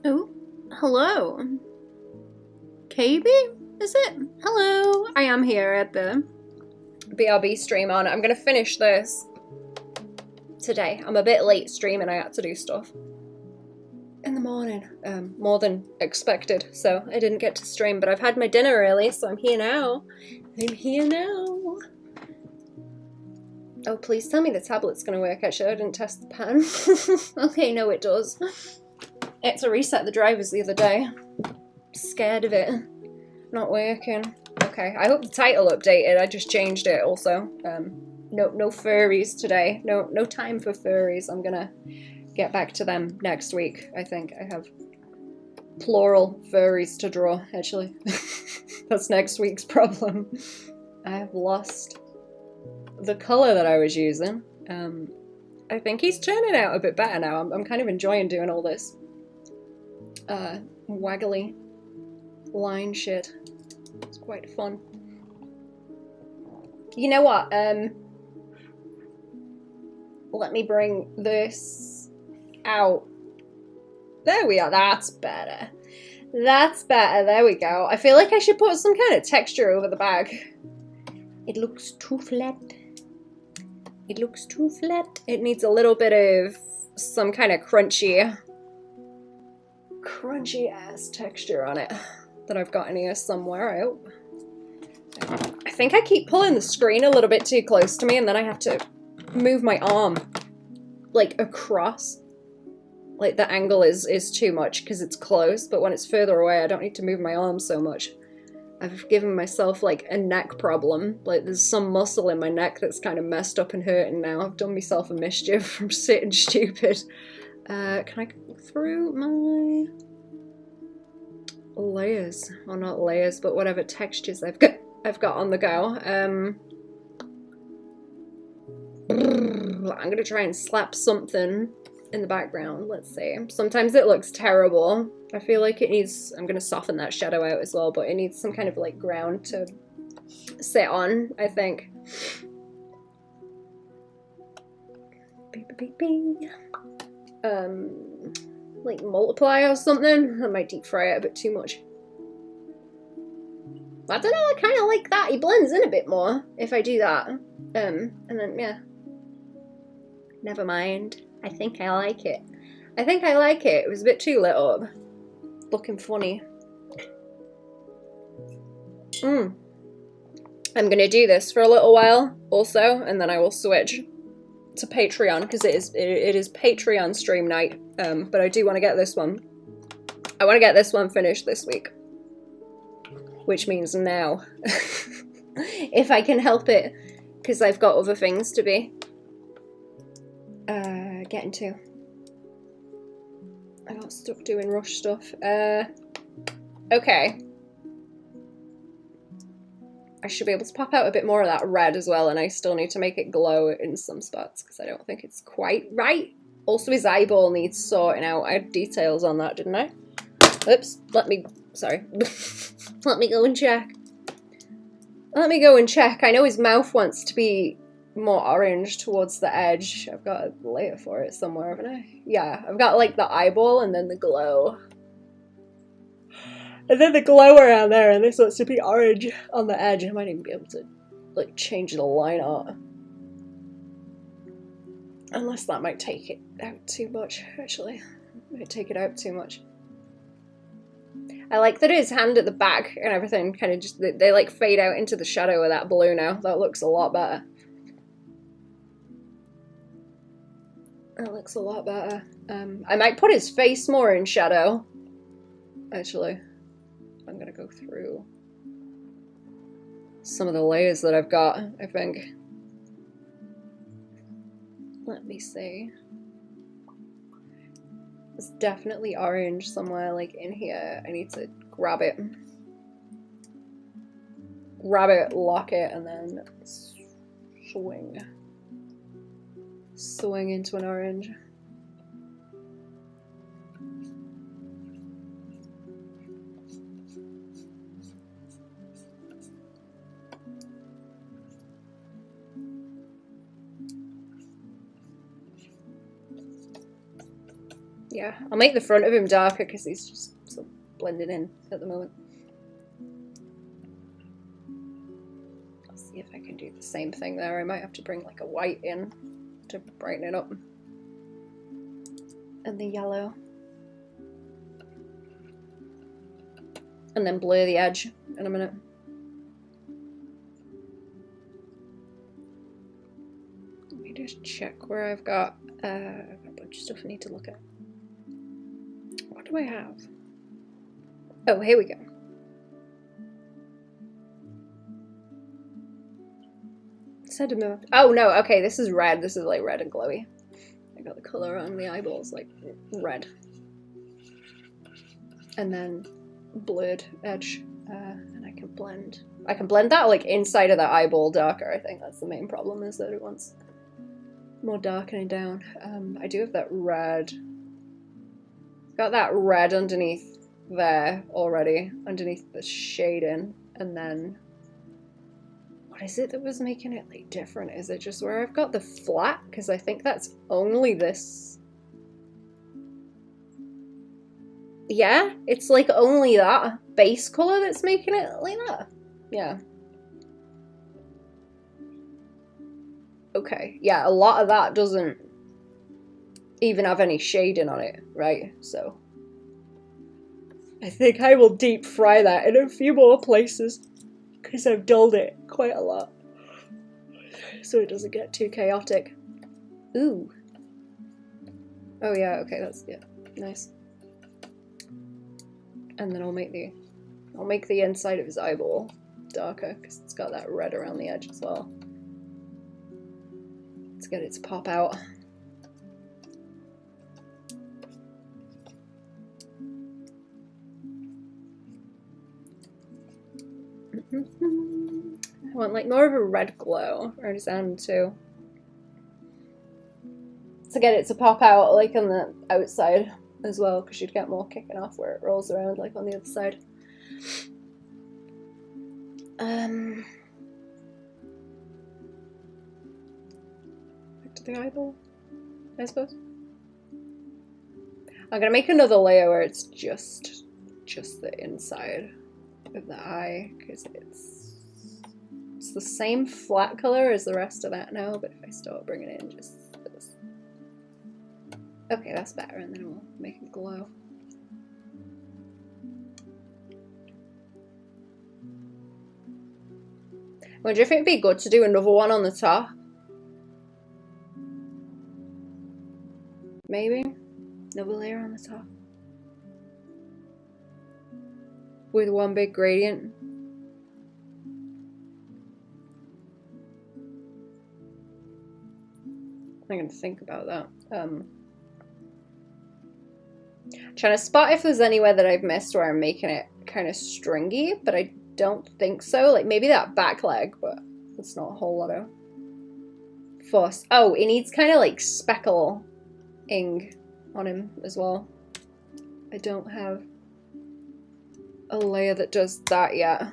Oh, hello. KB, is it? Hello. I am here at the BRB stream on. I'm gonna finish this today. I'm a bit late streaming. I had to do stuff in the morning, more than expected, so I didn't get to stream, but I've had my dinner early, so I'm here now. I'm here now. Oh, please tell me the tablet's gonna work. Actually, I didn't test the pen. Okay, no, it does. I had to reset the drivers the other day. Scared of it not working. Okay, I hope the title updated. I just changed it also. No furries today. No time for furries. I'm gonna get back to them next week. I think I have plural furries to draw, actually. That's next week's problem. I have lost the colour that I was using. I think he's turning out a bit better now. I'm kind of enjoying doing all this waggly line shit. It's quite fun. You know what? Let me bring this out. There we are. That's better. That's better. There we go. I feel like I should put some kind of texture over the bag. It looks too flat. It looks too flat. It needs a little bit of some kind of crunchy ass texture on it that I've got in here somewhere. I hope. I think I keep pulling the screen a little bit too close to me, and then I have to move my arm like across. Like the angle is too much because it's close, but when it's further away I don't need to move my arm so much. I've given myself like a neck problem. Like there's some muscle in my neck that's kind of messed up and hurting now. I've done myself a mischief from sitting stupid. Can I go through my layers? Or not layers, but whatever textures I've got on the go. I'm gonna try and slap something in the background. Let's see. Sometimes it looks terrible. I feel like it needs, I'm gonna soften that shadow out as well, but it needs some kind of like ground to sit on, I think. Like multiply or something. I might deep fry it a bit too much. I don't know, I kind of like that. He blends in a bit more if I do that. And then, yeah. Never mind. I think I like it. I think I like it. It was a bit too lit up. Looking funny. I'm gonna do this for a little while also, and then I will switch to Patreon because it is Patreon stream night. But I do want to get this one. I want to get this one finished this week, which means now, if I can help it, because I've got other things to be getting to. I got stuck doing rush stuff. Okay. I should be able to pop out a bit more of that red as well, and I still need to make it glow in some spots because I don't think it's quite right. Also, his eyeball needs sorting out. I had details on that, didn't I? Oops, sorry. Let me go and check. Let me go and check. I know his mouth wants to be more orange towards the edge. I've got a layer for it somewhere, haven't I? Yeah, I've got like the eyeball and then the glow. And then the glow around there, and this wants to be orange on the edge. I might even be able to like change the line art. Unless that might take it out too much, actually. Might take it out too much. I like that his hand at the back and everything kind of just, they like fade out into the shadow of that blue now. That looks a lot better. That looks a lot better. I might put his face more in shadow, actually. I'm gonna go through some of the layers that I've got, I think. Let me see. There's definitely orange somewhere, like in here. I need to grab it. Grab it, lock it, and then swing. Swing into an orange. Yeah, I'll make the front of him darker because he's just sort of blended in at the moment. I'll see if I can do the same thing there. I might have to bring like a white in to brighten it up. And the yellow. And then blur the edge in a minute. Let me just check where I've got a bunch of stuff I need to look at. What do I have? Oh, here we go. Sediment. Oh no, okay, this is red. This is like red and glowy. I got the color on the eyeballs, like red. And then blurred edge. And I can blend. I can blend that like inside of the eyeball darker. I think that's the main problem, is that it wants more darkening down. I do have that red. Got that red underneath there already, underneath the shading, and then what is it that was making it like different? Is it just where I've got the flat? Because I think that's only this. Yeah, it's like only that base color that's making it like that. Yeah. Okay, yeah, a lot of that doesn't even have any shading on it, right? So I think I will deep fry that in a few more places because I've dulled it quite a lot so it doesn't get too chaotic. Ooh. Oh yeah, okay, that's, yeah, nice. And then I'll make the inside of his eyeball darker because it's got that red around the edge as well. Let's get it to pop out. I want like more of a red glow around his hand too. To get it to pop out like on the outside as well, because you'd get more kicking off where it rolls around like on the other side. Back to the eyeball, I suppose. I'm gonna make another layer where it's just the inside of the eye, because it's the same flat color as the rest of that now, but if I start bringing it in just this. Okay, that's better, and then we'll make it glow. I wonder if it'd be good to do another one on the top. Maybe another layer on the top with one big gradient. I'm gonna think about that. Trying to spot if there's anywhere that I've missed where I'm making it kind of stringy, but I don't think so. Like maybe that back leg, but it's not a whole lot of fuss. Oh, it needs kind of like speckling on him as well. I don't have a layer that does that yet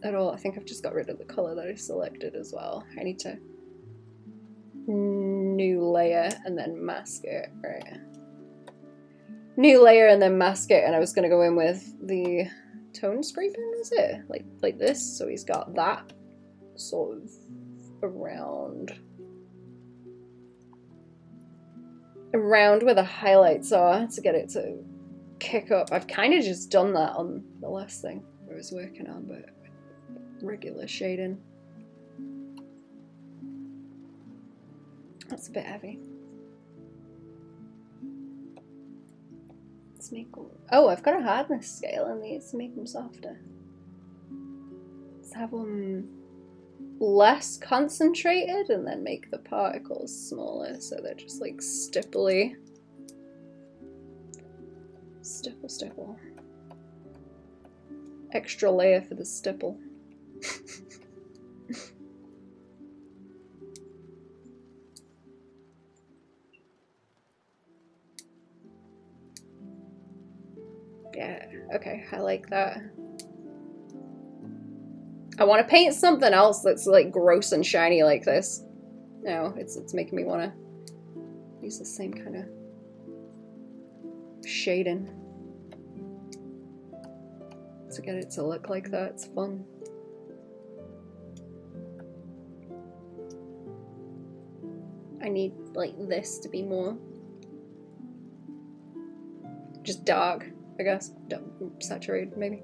at all. I think I've just got rid of the color that I selected as well. I need to new layer and then mask it, right? New layer and then mask it, and I was gonna go in with the tone scraping, was it? Like this, so he's got that sort of around where the highlights are to get it to kick up. I've kind of just done that on the last thing I was working on, but regular shading. That's a bit heavy. Let's make them... Oh, I've got a hardness scale in these to make them softer. Let's have them less concentrated and then make the particles smaller so they're just like stipply. Stipple. Extra layer for the stipple. Yeah, okay, I like that. I want to paint something else that's like gross and shiny like this. No, it's making me want to use the same kind of shading to get it to look like that. It's fun. I need like this to be more just dark, I guess. Saturated, maybe.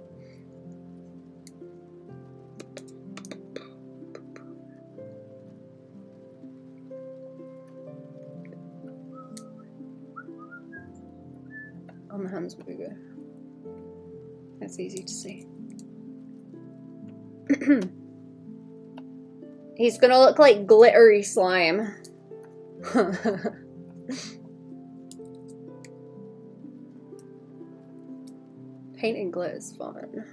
On the hands would be good. That's easy to see. He's gonna look like glittery slime. Painting glitter is fun.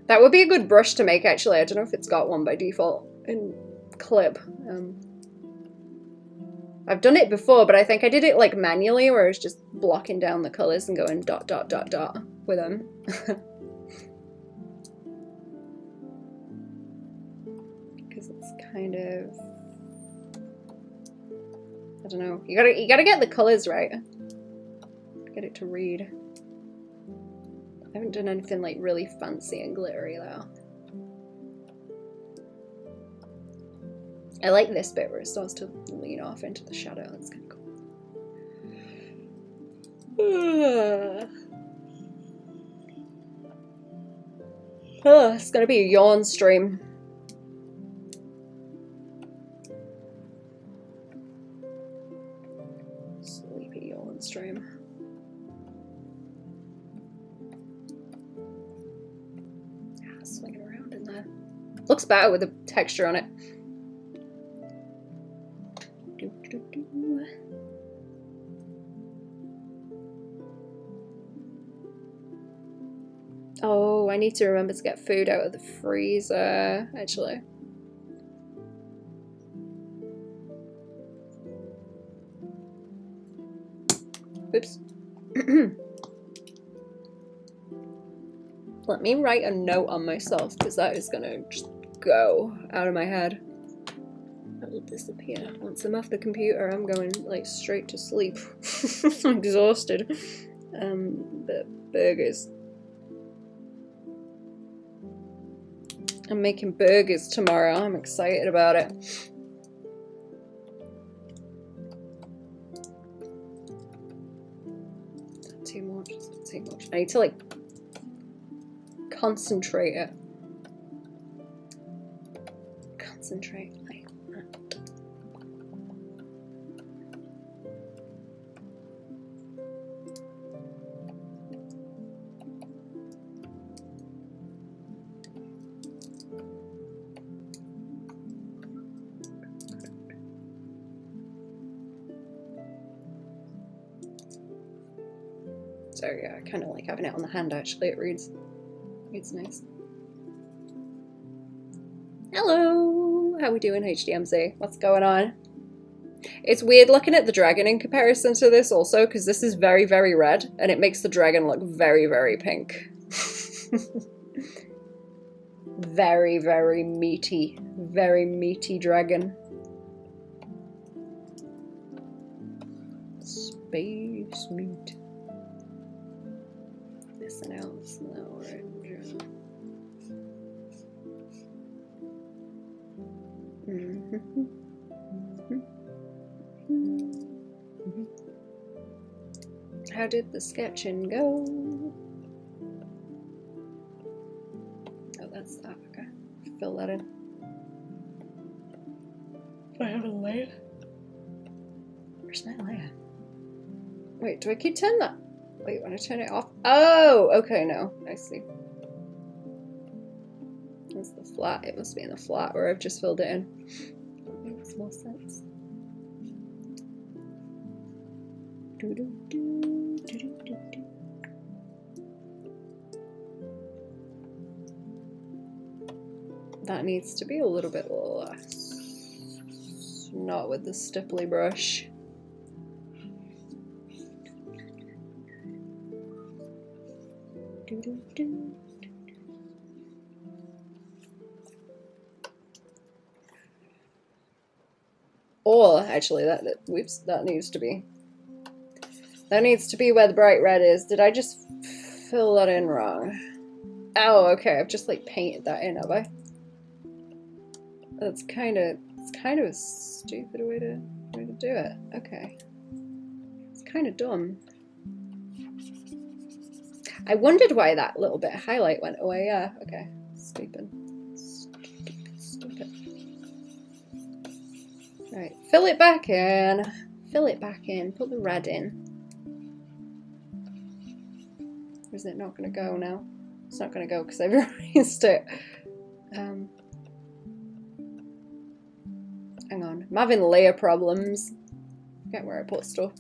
That would be a good brush to make, actually. I don't know if it's got one by default in Clip. I've done it before, but I think I did it like manually, where I was just blocking down the colors and going dot, dot, dot, dot with them. Because it's kind of... I don't know. You gotta get the colors right. Get it to read. I haven't done anything like really fancy and glittery though. I like this bit where it starts to lean off into the shadow. That's kind of cool. Oh, it's gonna be a yawn stream. Sleepy yawn stream. Swinging around in there. Looks better with the texture on it. Oh, I need to remember to get food out of the freezer, actually. Oops. Let me write a note on myself, because that is gonna just go out of my head. That will disappear. Once I'm off the computer, I'm going like straight to sleep. I'm exhausted. But burgers. I'm making burgers tomorrow. I'm excited about it. Too much. Too much. I need to like concentrate it. Concentrate like that. So yeah, I kind of like having it on the hand actually, it reads nice. Hello! How we doing, HDMC? What's going on? It's weird looking at the dragon in comparison to this also, because this is very, very red, and it makes the dragon look very, very pink. Very, very meaty dragon. Space meat. Missing out some of the orange. How did the sketching go? Oh, that's that. Okay, fill that in. Do I have a layer? Where's my layer? Wait, do I keep turning that? Wait, when I turn it off? Oh, okay, no, I see. That's the flat. It must be in the flat where I've just filled it in. That makes more sense. That needs to be a little bit less. Not with the stipply brush. Or actually, that needs to be. That needs to be where the bright red is. Did I just fill that in wrong? Oh, okay. I've just like painted that in, have I? It's kind of a stupid way to do it. Okay. It's kind of dumb. I wondered why that little bit of highlight went away. Yeah. Okay. Stupid. Right. Fill it back in. Fill it back in. Put the red in. Or is it not going to go now? It's not going to go because I've erased it. Hang on. I'm having layer problems. Forget where I put stuff.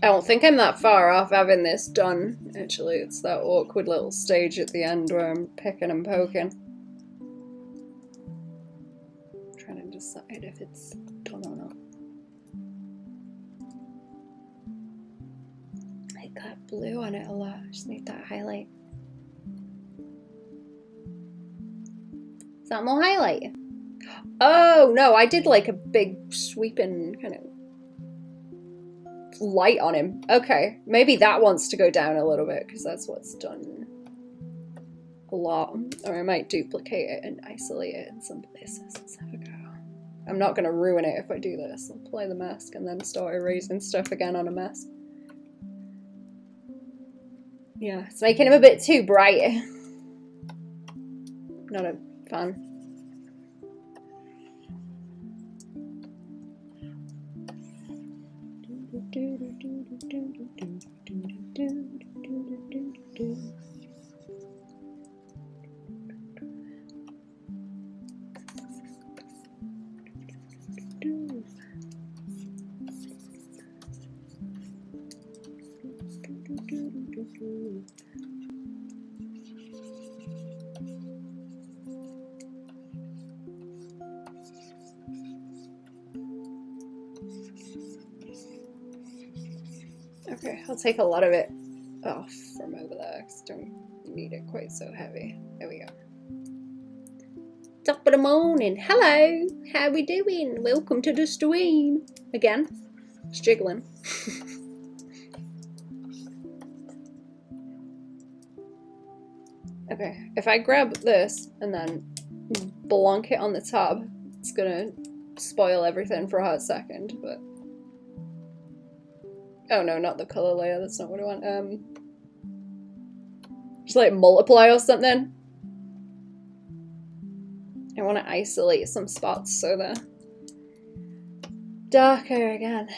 I don't think I'm that far off having this done, actually. It's that awkward little stage at the end where I'm picking and poking. I'm trying to decide if it's done or not. I got blue on it a lot. I just need that highlight. Is that more highlight? Oh, no, I did like a big sweeping kind of light on him. Okay, maybe that wants to go down a little bit because that's what's done a lot. Or I might duplicate it and isolate it in some places. Let's have a go. I'm not going to ruin it if I do this. I'll apply the mask and then start erasing stuff again on a mask. Yeah, it's making him a bit too bright. Not a fan. Okay, I'll take a lot of it off from over there because I don't need it quite so heavy. There we go. Top of the morning. Hello, how we doing? Welcome to the stream. Again, it's jiggling. Okay, if I grab this and then blonk it on the top, It's gonna spoil everything for a hot second, but... Oh no, not the color layer, that's not what I want. Just like multiply or something. I want to isolate some spots so they're darker again.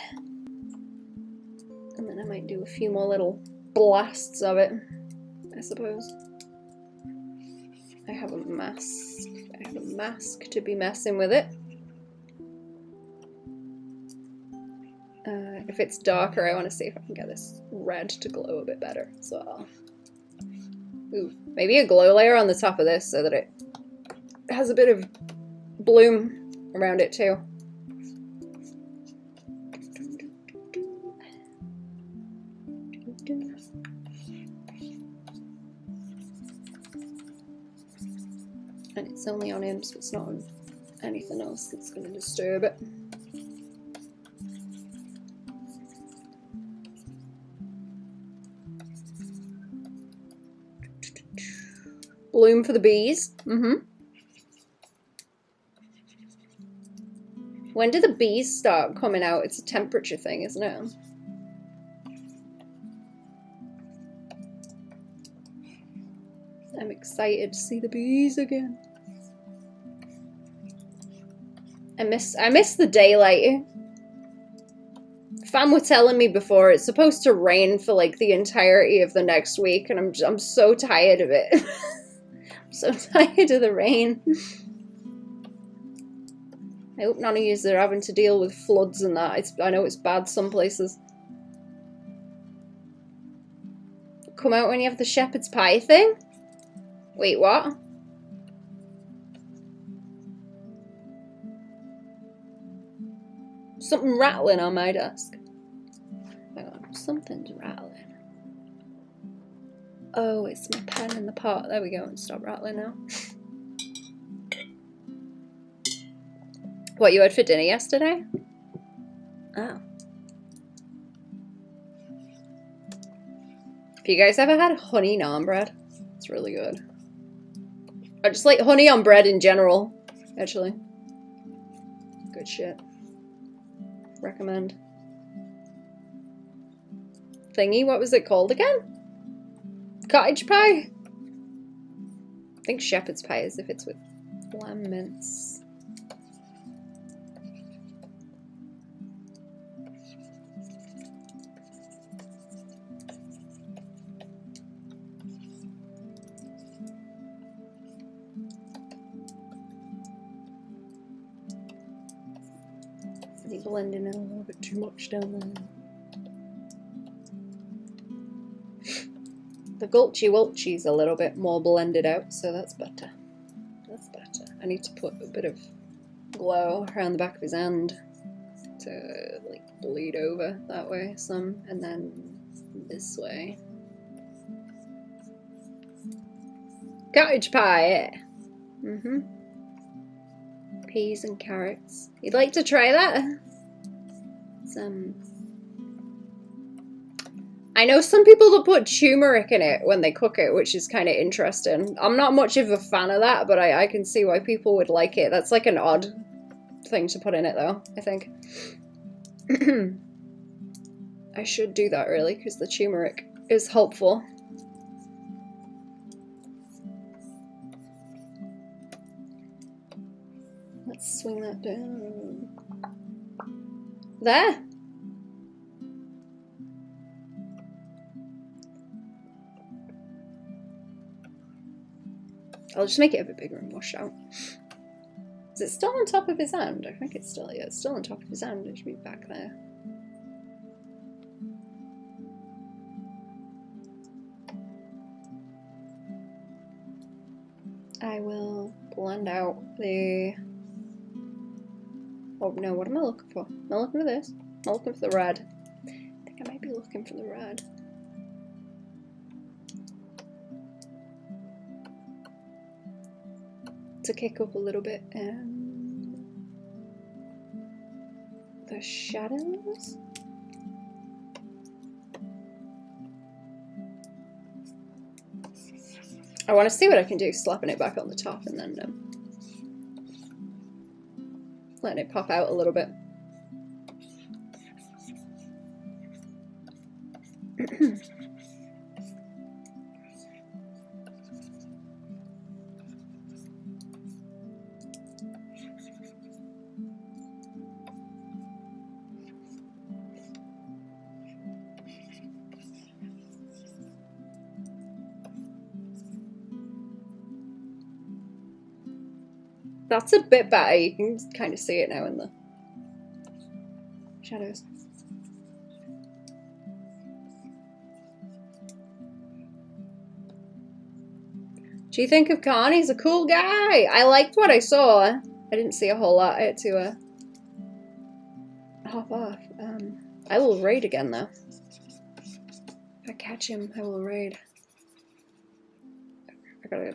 And then I might do a few more little blasts of it, I suppose. I have a mask. I have a mask to be messing with it. If it's darker, I want to see if I can get this red to glow a bit better as well. Ooh, maybe a glow layer on the top of this so that it has a bit of bloom around it too. And it's only on him, so it's not on anything else that's going to disturb it. Bloom for the bees. When do the bees start coming out? It's a temperature thing, isn't it? I'm excited to see the bees again. I miss the daylight. Fam were telling me before it's supposed to rain for like the entirety of the next week, and I'm so tired of it. I'm so tired of the rain. I hope none of you are having to deal with floods and that. I know it's bad some places. Come out when you have the shepherd's pie thing? Wait, what? Something rattling on my desk. Hang on, something's rattling. Oh, it's my pen in the pot. There we go, and stop rattling now. What you had for dinner yesterday? Oh. Have you guys ever had honey naan bread? It's really good. I just like honey on bread in general, actually. Good shit. Recommend. Thingy, what was it called again? Cottage pie? I think shepherd's pie is if it's with lamb mince. Blending in a little bit too much down there. The gulchy wulchy's a little bit more blended out, so that's better. That's better. I need to put a bit of glow around the back of his hand to like bleed over that way some, and then this way. Cottage pie! Yeah. Peas and carrots. You'd like to try that? I know some people that put turmeric in it when they cook it, which is kind of interesting. I'm not much of a fan of that, but I can see why people would like it. That's like an odd thing to put in it though, I think. I should do that really, because the turmeric is helpful. Let's swing that down. There! I'll just make it a bit bigger and wash out. Is it still on top of his hand? I think it's still, yeah, it's still on top of his hand. It should be back there. I will blend out the... Oh no, what am I looking for? Am I looking for this? Am I looking for the red? I think I might be looking for the red. To kick up a little bit the shadows. I want to see what I can do slapping it back on the top and then letting it pop out a little bit. That's a bit better. You can kind of see it now in the shadows. Do you think of Khan? He's a cool guy. I liked what I saw. I didn't see a whole lot. I had to hop off. I will raid again though. If I catch him, I will raid. I gotta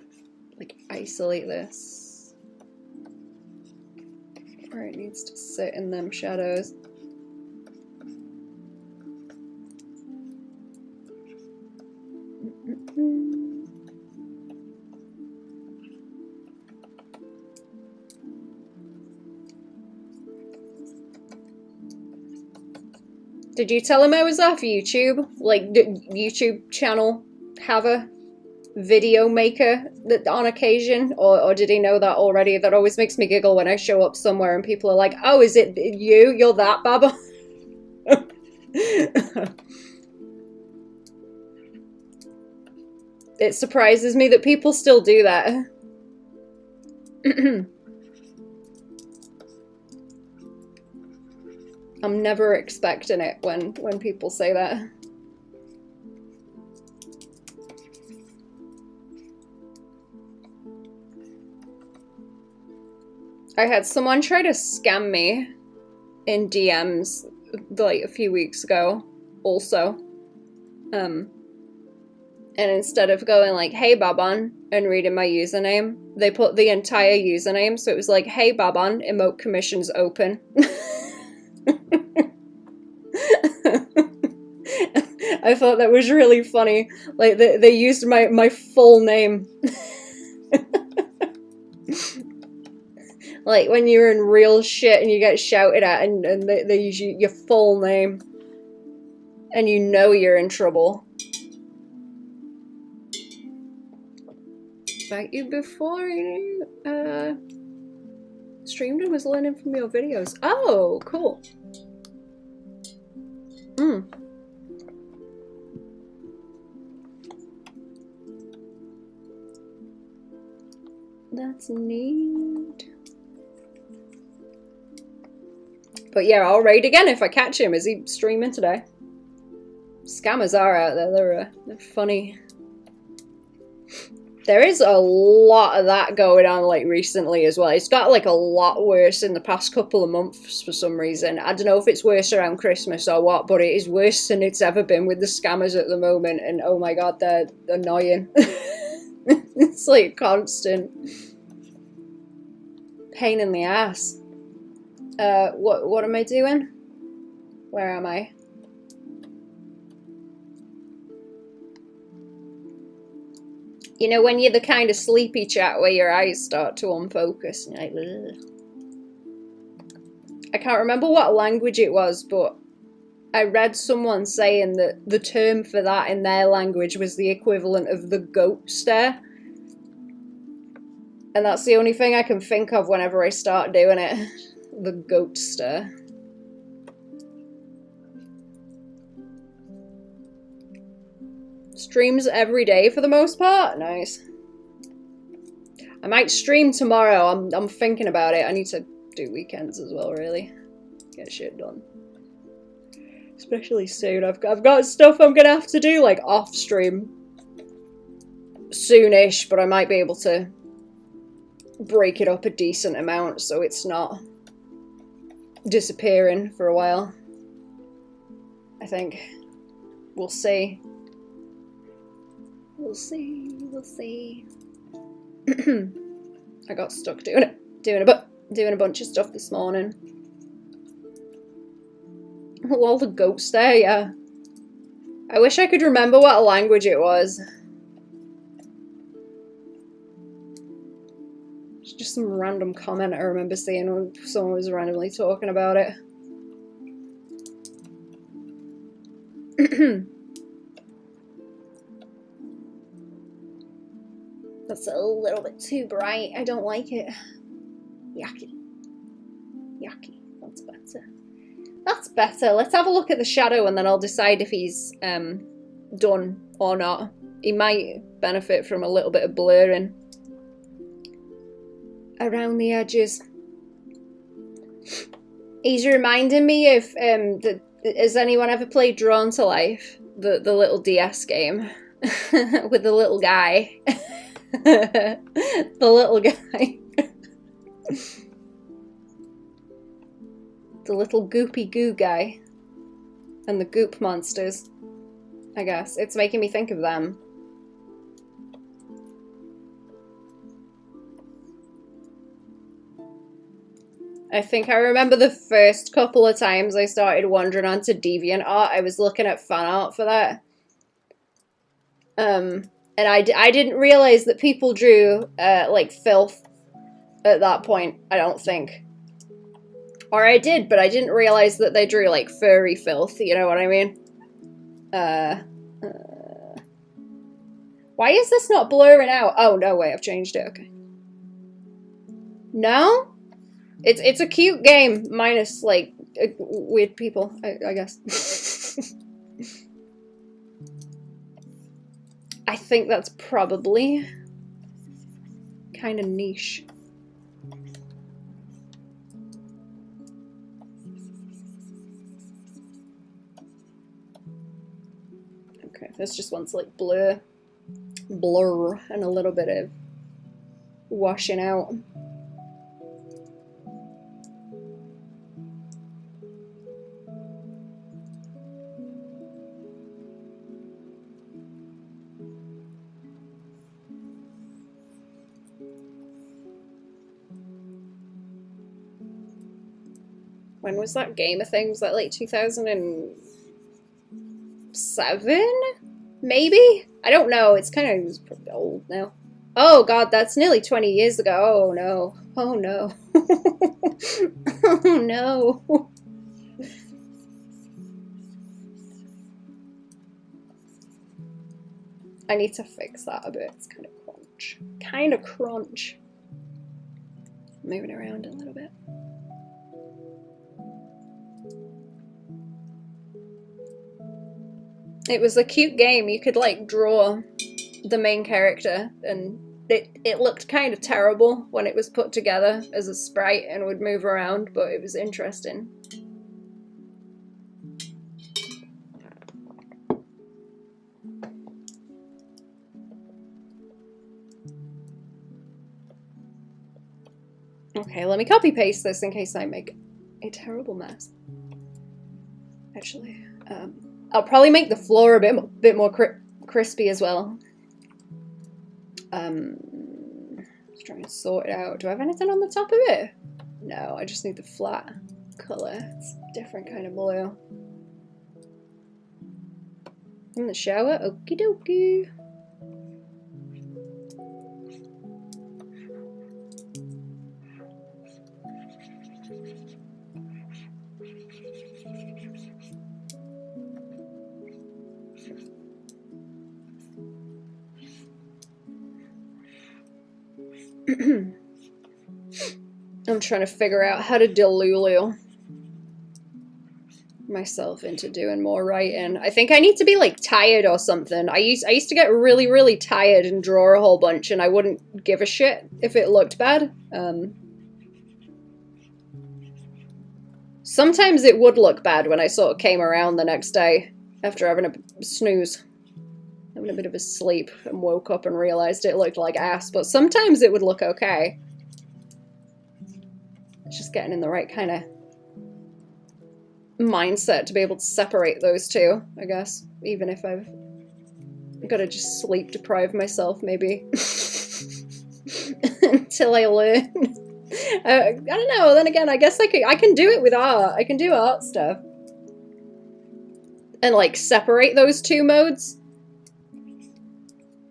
like isolate this. Where it needs to sit in them shadows. Did you tell him I was off YouTube? Like, did YouTube channel have a video maker that on occasion? Or did he know that already? That always makes me giggle when I show up somewhere and people are like, oh, is it you? You're that Baban? It surprises me that people still do that. I'm never expecting it when people say that. I had someone try to scam me in DMs like a few weeks ago also. And instead of going like, hey Baban, and reading my username, they put the entire username, so it was like, hey Baban, emote commissions open. I thought that was really funny. Like, they used my full name. Like, when you're in real shit and you get shouted at and they use your full name. And you know you're in trouble. Like you before you streamed and was learning from your videos. Oh, cool. That's neat. But yeah, I'll raid again if I catch him. Is he streaming today? Scammers are out there. They're funny. There is a lot of that going on like recently as well. It's got like a lot worse in the past couple of months for some reason. I don't know if it's worse around Christmas or what, but it is worse than it's ever been with the scammers at the moment. And oh my god, they're annoying. It's like constant pain in the ass. What am I doing? Where am I? You know, when you're the kind of sleepy chat where your eyes start to unfocus and you're like, ugh. I can't remember what language it was, but I read someone saying that the term for that in their language was the equivalent of the goat stare. And that's the only thing I can think of whenever I start doing it. The goat stare. Streams every day for the most part. Nice. I might stream tomorrow. I'm thinking about it. I need to do weekends as well, really. Get shit done. Especially soon. I've got stuff I'm gonna have to do like off stream soonish, but I might be able to break it up a decent amount so it's not disappearing for a while. I think. We'll see. We'll see. We'll see. I got stuck doing a bunch of stuff this morning. All the goats there, yeah. I wish I could remember what language it was. just some random comment I remember seeing when someone was randomly talking about it. That's a little bit too bright. I don't like it. Yucky. Yucky. That's better. That's better. Let's have a look at the shadow and then I'll decide if he's done or not. He might benefit from a little bit of blurring around the edges. He's reminding me of has anyone ever played Drawn to Life? The little DS game with the little guy. The little guy. The little goopy goo guy. And the goop monsters. I guess. It's making me think of them. I think I remember the first couple of times I started wandering onto DeviantArt, I was looking at fan art for that. And I didn't realize that people drew, like, filth at that point, I don't think. Or I did, but I didn't realize that they drew, like, furry filth, you know what I mean? Why is this not blurring out? Oh, no, wait, I've changed it, okay. No? It's a cute game, minus, like, weird people, I guess. I think that's probably kind of niche. Okay, this just wants, like, blur, and a little bit of washing out. When was that game a thing? Was that like 2007? Maybe? I don't know. It's kind of pretty old now. Oh god, that's nearly 20 years ago. Oh no. Oh no. Oh no. I need to fix that a bit. It's kind of crunch. Kind of crunch. Moving around a little bit. It was a cute game. You could, like, draw the main character, and it looked kind of terrible when it was put together as a sprite and would move around, but it was interesting. Okay, let me copy paste this in case I make a terrible mess. Actually, I'll probably make the floor a bit more crispy as well. Just trying to sort it out. Do I have anything on the top of it? No, I just need the flat colour. It's a different kind of blue. In the shower? Okie dokie. I'm trying to figure out how to delulu myself into doing more writing. I think I need to be like tired or something. I used to get really, really tired and draw a whole bunch, and I wouldn't give a shit if it looked bad. Sometimes it would look bad when I sort of came around the next day after having a snooze. Having a bit of a sleep and woke up and realized it looked like ass, but sometimes it would look okay. It's just getting in the right kind of mindset to be able to separate those two, I guess. Even if I've got to just sleep deprive myself, maybe. Until I learn. I don't know, then again, I guess I can do it with art. I can do art stuff. And, like, separate those two modes.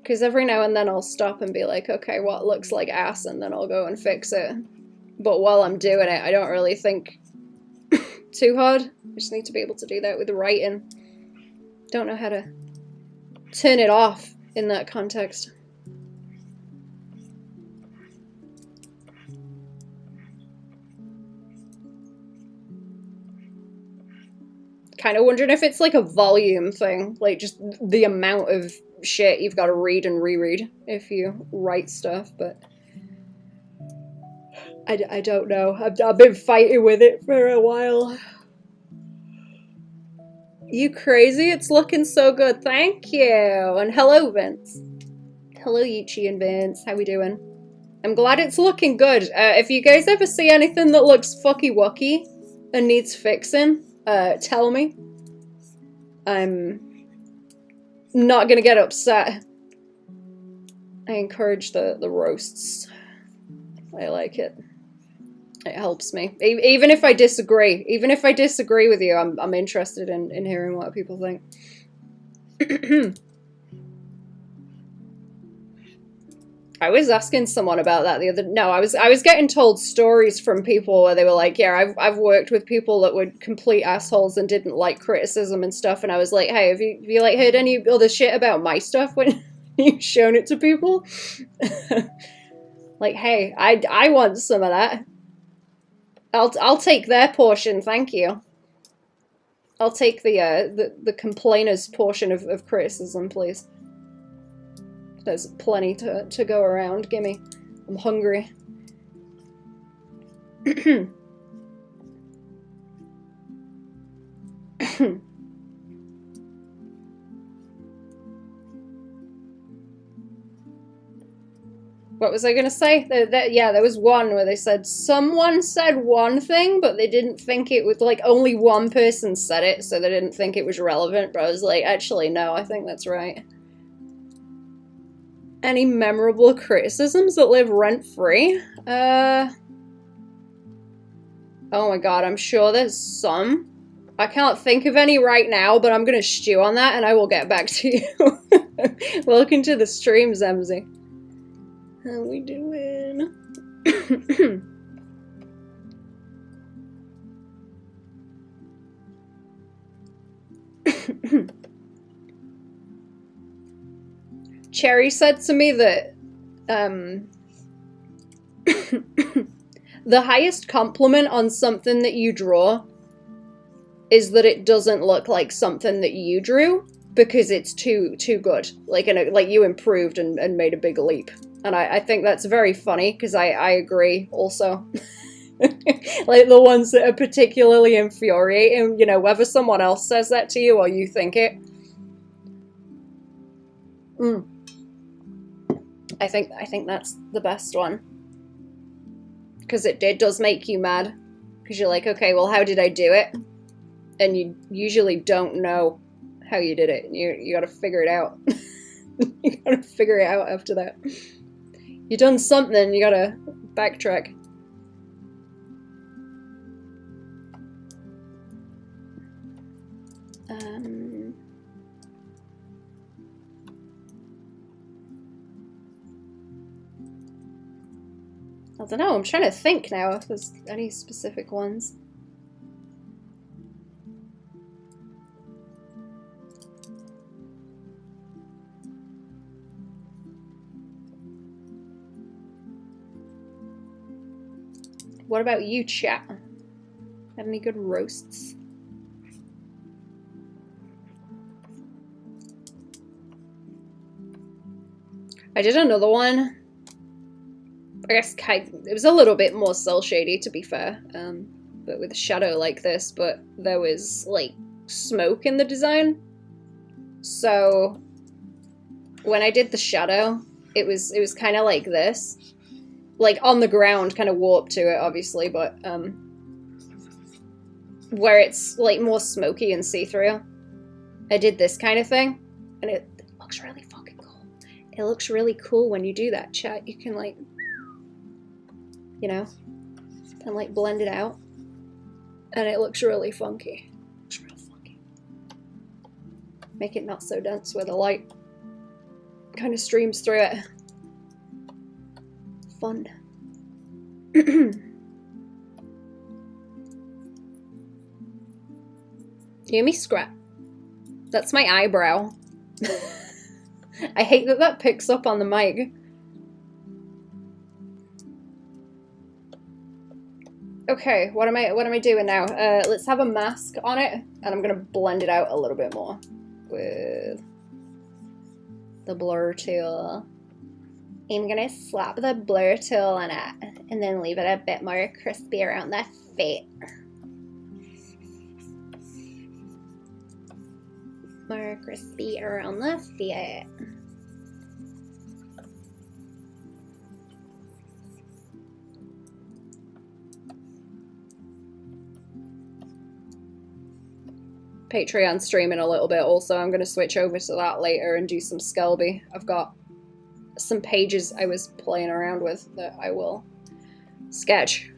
Because every now and then I'll stop and be like, okay, what looks like ass, and then I'll go and fix it. But while I'm doing it, I don't really think too hard. I just need to be able to do that with the writing. Don't know how to turn it off in that context. Kind of wondering if it's like a volume thing, like just the amount of shit you've got to read and reread if you write stuff, but I don't know. I've been fighting with it for a while. You crazy? It's looking so good. Thank you. And hello, Vince. Hello, Yichi and Vince. How we doing? I'm glad it's looking good. If you guys ever see anything that looks fucky-wucky and needs fixing, tell me. I'm not gonna get upset. I encourage the roasts. I like it. It helps me. Even if I disagree. Even if I disagree with you, I'm interested in hearing what people think. I was asking someone about that the other... No, I was getting told stories from people where they were like, yeah, I've worked with people that were complete assholes and didn't like criticism and stuff, and I was like, hey, have you like heard any other shit about my stuff when you've shown it to people? Like, hey, I want some of that. I'll take their portion, thank you. I'll take the complainer's portion of criticism, please. There's plenty to go around. Gimme. I'm hungry. What was I gonna say? Yeah, there was one where they said someone said one thing, but they didn't think it was, like, only one person said it, so they didn't think it was relevant. But I was like, actually, no, I think that's right. Any memorable criticisms that live rent-free? Oh my god, I'm sure there's some. I can't think of any right now, but I'm gonna stew on that and I will get back to you. Welcome to the stream, Zemzy. How we doing? Cherry said to me that the highest compliment on something that you draw is that it doesn't look like something that you drew because it's too good. Like you improved and made a big leap. And I think that's very funny because I agree also. Like the ones that are particularly infuriating, you know, whether someone else says that to you or you think it. I think that's the best one. Because it does make you mad. Because you're like, okay, well, how did I do it? And you usually don't know how you did it. You gotta figure it out. You gotta figure it out after that. You done something, you gotta backtrack. I don't know, I'm trying to think now if there's any specific ones. What about you, chat? Have any good roasts? I did another one. I guess it was a little bit more cel shady, to be fair, but with a shadow like this, but there was, like, smoke in the design. So when I did the shadow, it was kind of like this. Like, on the ground, kind of warped to it, obviously, but, where it's, like, more smoky and see-through. I did this kind of thing, and it looks really fucking cool. It looks really cool when you do that, chat. You can, like, you know, and, like, blend it out. And it looks really funky. It looks real funky. Make it not so dense with the light. kind of streams through it. Fun. You hear me scrap? That's my eyebrow. I hate that that picks up on the mic. Okay, what am I doing now? Let's have a mask on it, and I'm gonna blend it out a little bit more with the blur tool. I'm gonna slap the blur tool on it, and then leave it a bit more crispy around the feet. More crispy around the feet. Patreon streaming a little bit also. I'm going to switch over to that later and do some Skelby. I've got some pages I was playing around with that I will sketch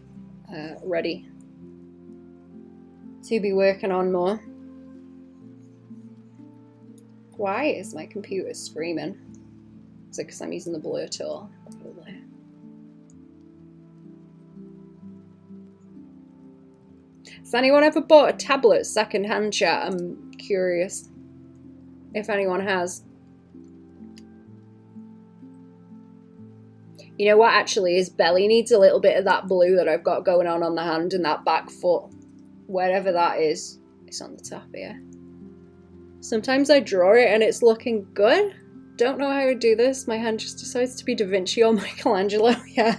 ready to be working on more. Why is my computer screaming? Is it because I'm using the blur tool? Probably. Has anyone ever bought a tablet second-hand, chat? I'm curious if anyone has. You know what actually, his belly needs a little bit of that blue that I've got going on the hand and that back foot. Wherever that is, it's on the top here. Sometimes I draw it and it's looking good. Don't know how to do this. My hand just decides to be Da Vinci or Michelangelo. Yeah.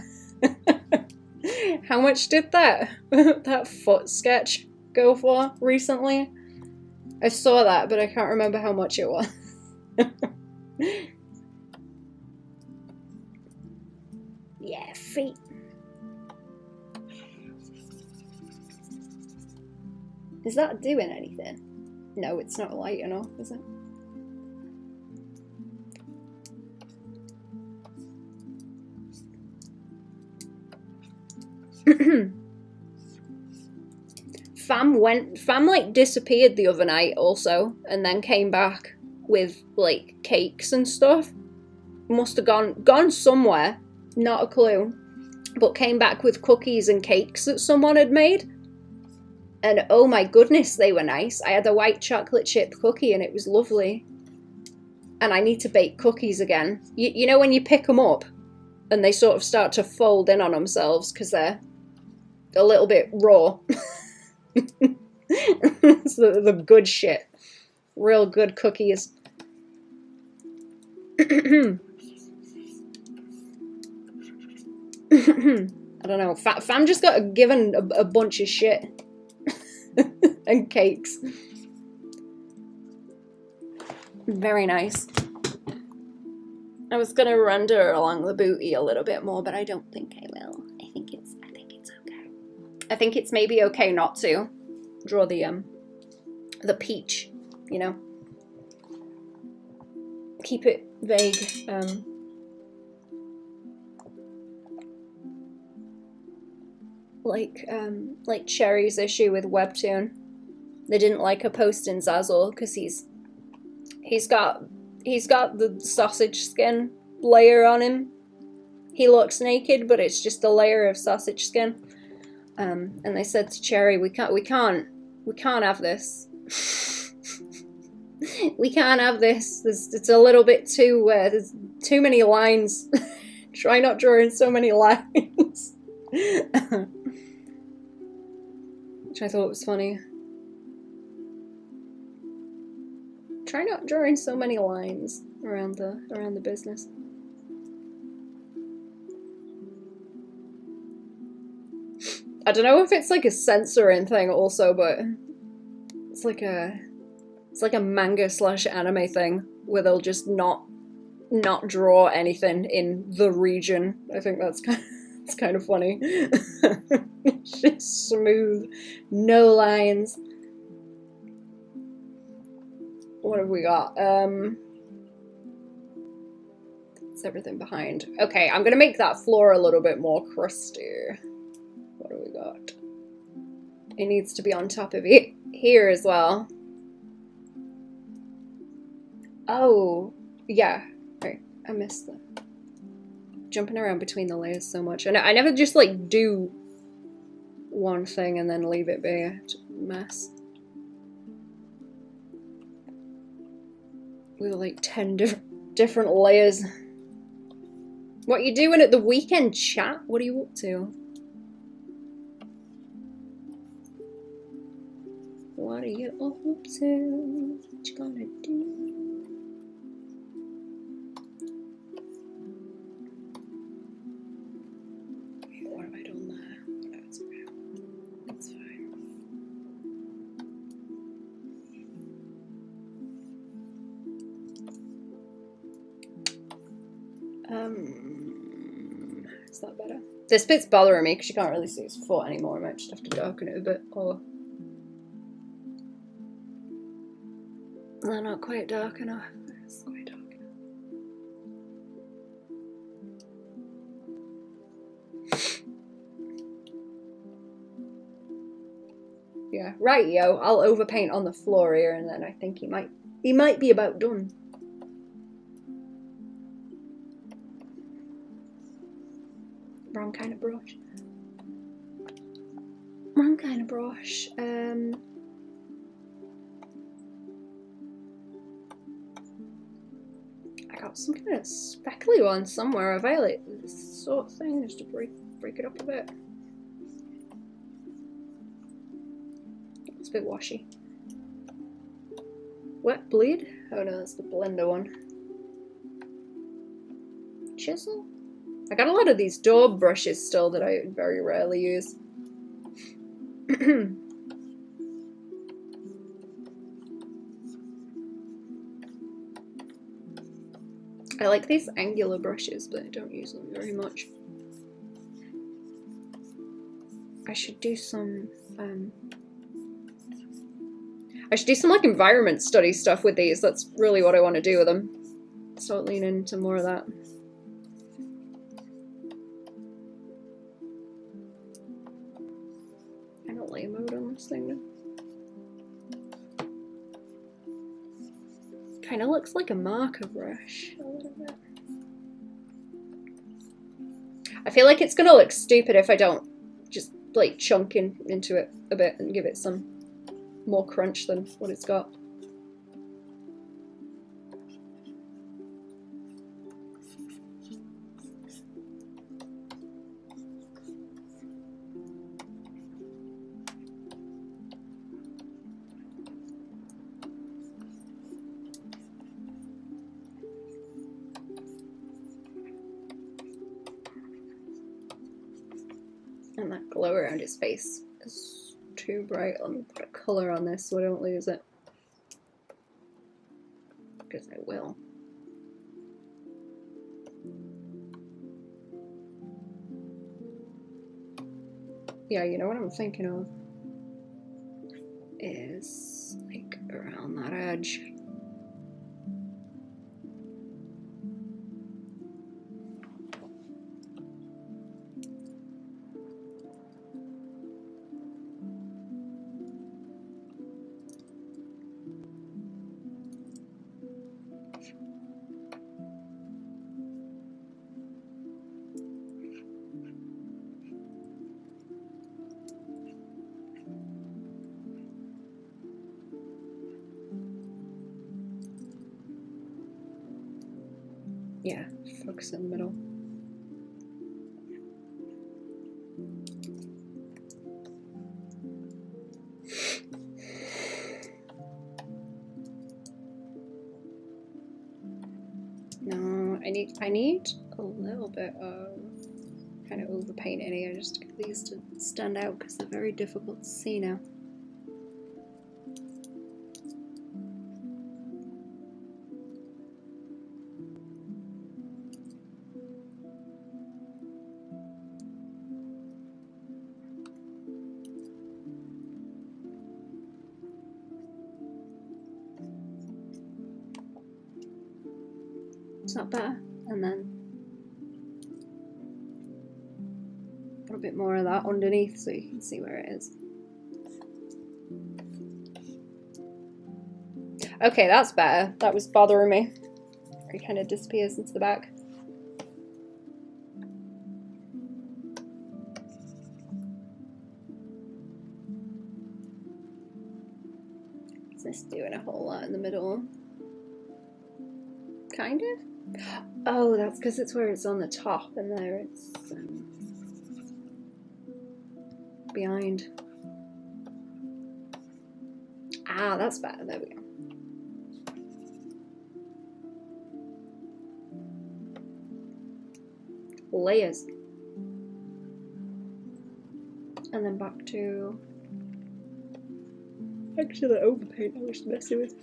How much did that foot sketch go for recently? I saw that, but I can't remember how much it was. Yeah, feet. Is that doing anything? No, it's not light enough, is it? Fam like disappeared the other night also, and then came back with like cakes and stuff. Must have gone somewhere, not a clue, but came back with cookies and cakes that someone had made. And oh my goodness, they were nice. I had a white chocolate chip cookie and it was lovely. And I need to bake cookies again. You know when you pick them up and they sort of start to fold in on themselves because they're a little bit raw. It's the good shit. Real good cookies. I don't know. Fam just got given a bunch of shit. And cakes. Very nice. I was gonna render along the booty a little bit more, but I don't think I will. I think it's okay. I think it's maybe okay not to draw the peach, you know. Keep it vague. Like Cherry's issue with Webtoon. They didn't like a post in Zazzle because he's got the sausage skin layer on him. He looks naked, but it's just a layer of sausage skin. And they said to Cherry, we can't have this. We can't have this. It's a little bit too there's too many lines. Try not drawing so many lines. Which I thought was funny. Try not drawing so many lines around the business. I don't know if it's like a censoring thing also, but it's like a manga / anime thing where they'll just not draw anything in the region. I think that's kind of funny. It's just smooth, no lines. What have we got? It's everything behind. Okay, I'm gonna make that floor a little bit more crusty. What do we got? It needs to be on top of it here as well. Oh, yeah. Okay. I miss them. Jumping around between the layers so much. And I never just like do one thing and then leave it be. It's a mess. With like 10 different layers. What are you doing at the weekend, chat? What are you up to? What are you up to? What you gonna do? What have I done there? No, it's okay. It's fine. Is that better? This bit's bothering me because you can't really see his foot anymore. I might just have to darken it a bit, or they're not quite dark enough. It's quite dark enough. Yeah, right, yo. I'll overpaint on the floor here, and then I think he might be about done. Wrong kind of brush. Wrong kind of brush. I got some kind of speckly one somewhere. I violate this sort of thing just to break it up a bit. It's a bit washy. Wet bleed? Oh no, that's the blender one. Chisel? I got a lot of these daub brushes still that I very rarely use. I like these angular brushes, but I don't use them very much. I should do some like environment study stuff with these. That's really what I want to do with them. Start leaning into more of that. I don't lay mode on this thing now. Kind of looks like a marker brush a little bit. I feel like it's gonna look stupid if I don't just like chunk into it a bit and give it some more crunch than what it's got. And that glow around his face is too bright. Let me put a colour on this so I don't lose it. Because I will. Yeah, you know what I'm thinking of? Is like around that edge. Yeah, focus in the middle. No, I need a little bit of kind of overpaint in here just to get these to stand out because they're very difficult to see now. Is that better? And then put a bit more of that underneath so you can see where it is. Okay, that's better. That was bothering me. He kind of disappears into the back. Is this doing a whole lot in the middle? Kind of? Oh, that's because it's where it's on the top and there it's behind. Ah, that's better. There we go. Layers. And then back to actually the overpaint I was messing with.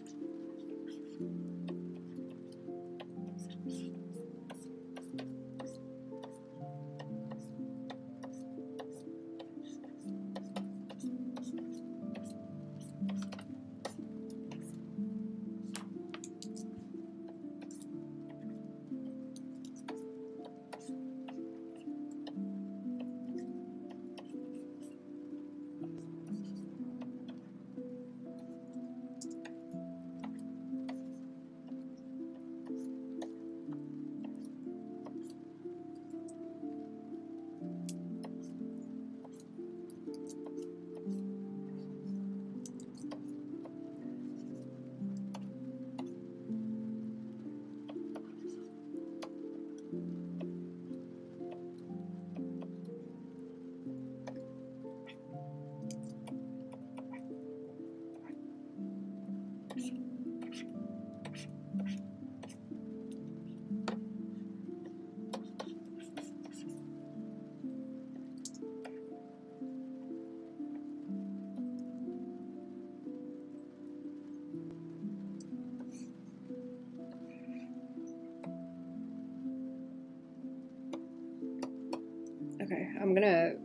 Okay, I'm gonna,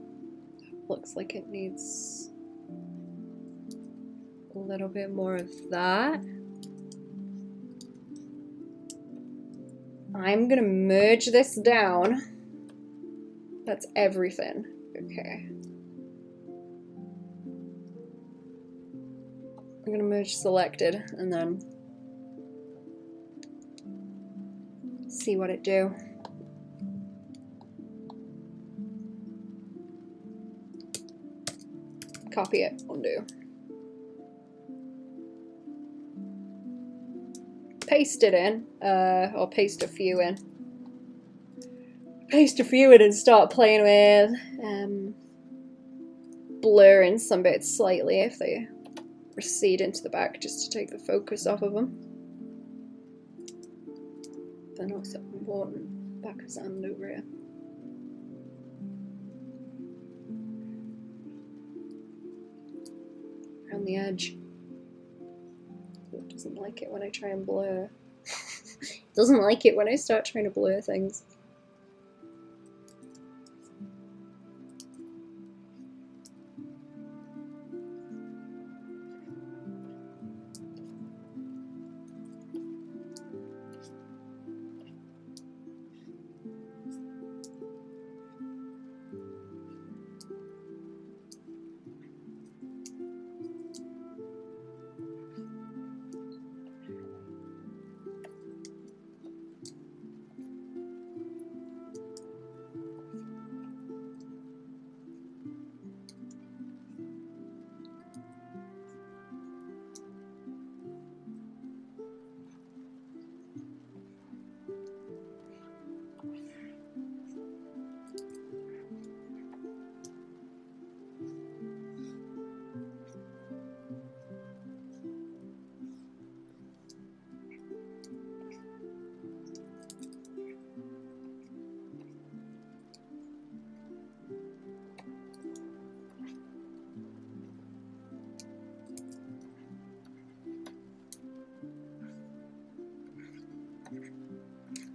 looks like it needs a little bit more of that. I'm gonna merge this down. That's everything. Okay. I'm gonna merge selected and then see what it do. Copy it, undo. Paste it in, or paste a few in. Paste a few in and start playing with blurring some bits slightly if they recede into the back, just to take the focus off of them. They're not so important. Back of sand over here. Around the edge. It doesn't like it when I try and blur. It doesn't like it when I start trying to blur things.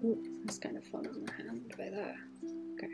Ooh, that's kind of fun on the hand by there. Okay.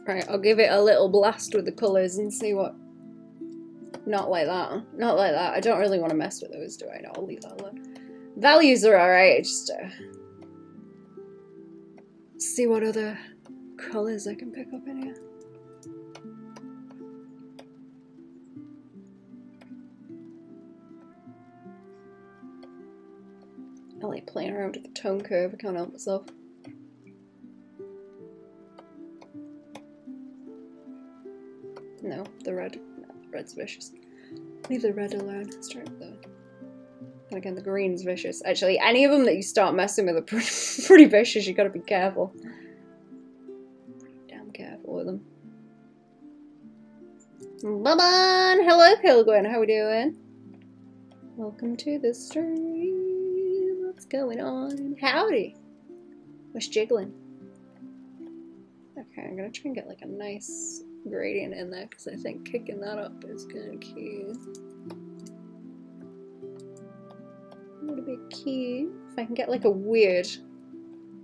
Right, I'll give it a little blast with the colours and see what... Not like that. Not like that. I don't really want to mess with those, do I? No, I'll leave that alone. Values are alright, just see what other colours I can pick up in here. I like playing around with the tone curve, I can't help myself. No, the red. No, red's vicious. Leave the red alone. Let's try the... And again, the green's vicious. Actually, any of them that you start messing with are pretty vicious. You gotta be careful. Pretty damn careful with them. Baban! Hello, Pilgrim. How we doing? Welcome to the stream. What's going on? Howdy. What's jiggling? Okay, I'm gonna try and get like a nice gradient in there because I think kicking that up is gonna key. Would be key. If I can get like a weird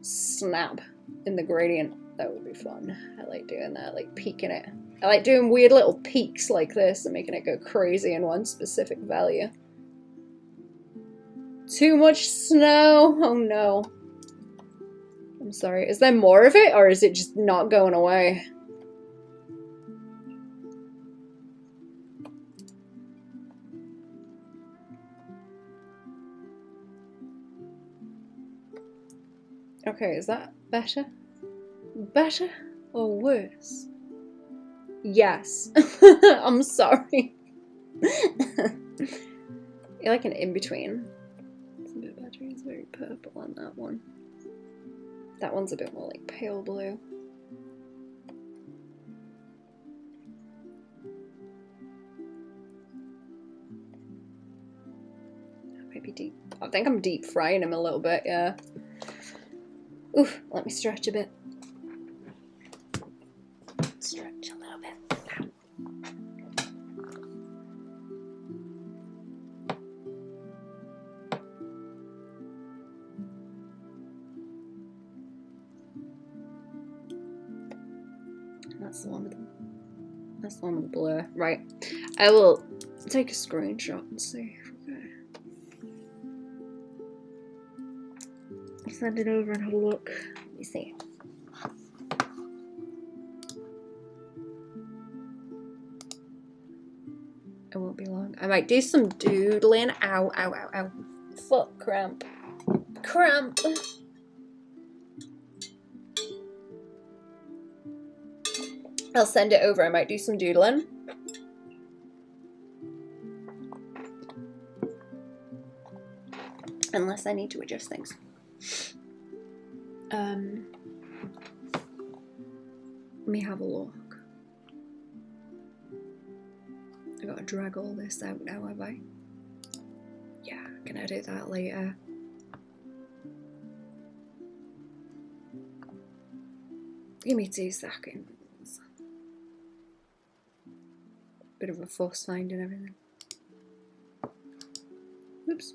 snap in the gradient, that would be fun. I like doing that, like peaking it. I like doing weird little peaks like this and making it go crazy in one specific value. Too much snow. Oh no. I'm sorry. Is there more of it or is it just not going away? Okay, is that better? Better or worse? Yes. I'm sorry. You're like an in-between. It's a bit better. It's very purple on that one. That one's a bit more like pale blue. Maybe deep. I think I'm deep frying him a little bit, yeah. Oof, let me stretch a bit. Stretch a little bit. That's the one with the, that's the one with the blur. Right. I will take a screenshot and see if we can. I'll send it over and have a look. Let me see. It won't be long. I might do some doodling. Ow, ow, ow, ow. Foot cramp. Cramp. I'll send it over. I might do some doodling. Unless I need to adjust things. Let me have a look. I gotta drag all this out now, have I? Yeah, I can edit that later. Give me 2 seconds. Bit of a fuss finding everything. Oops.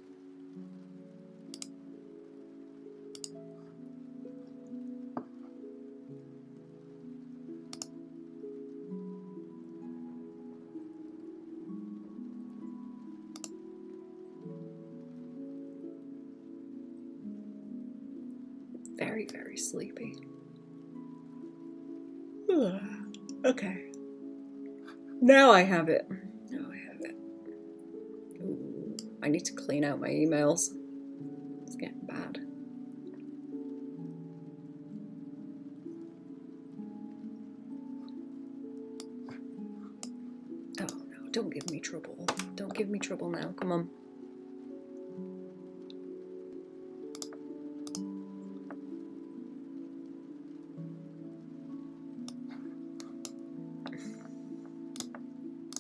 Very, very sleepy. Okay. Now I have it. Now I have it. Ooh, I need to clean out my emails. It's getting bad. Oh no, don't give me trouble. Don't give me trouble now. Come on.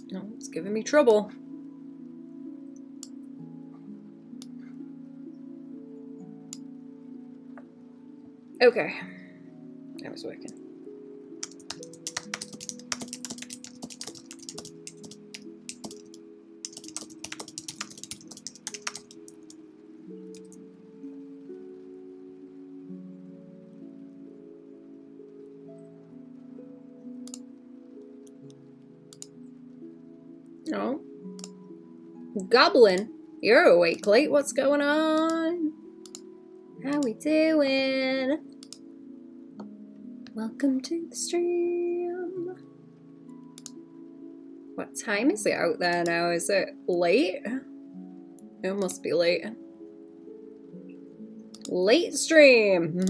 No, it's giving me trouble. Okay, that was working. Oh. Goblin, you're awake late. What's going on? How we doing? Welcome to the stream. What time is it out there now? Is it late? It must be late. Late stream.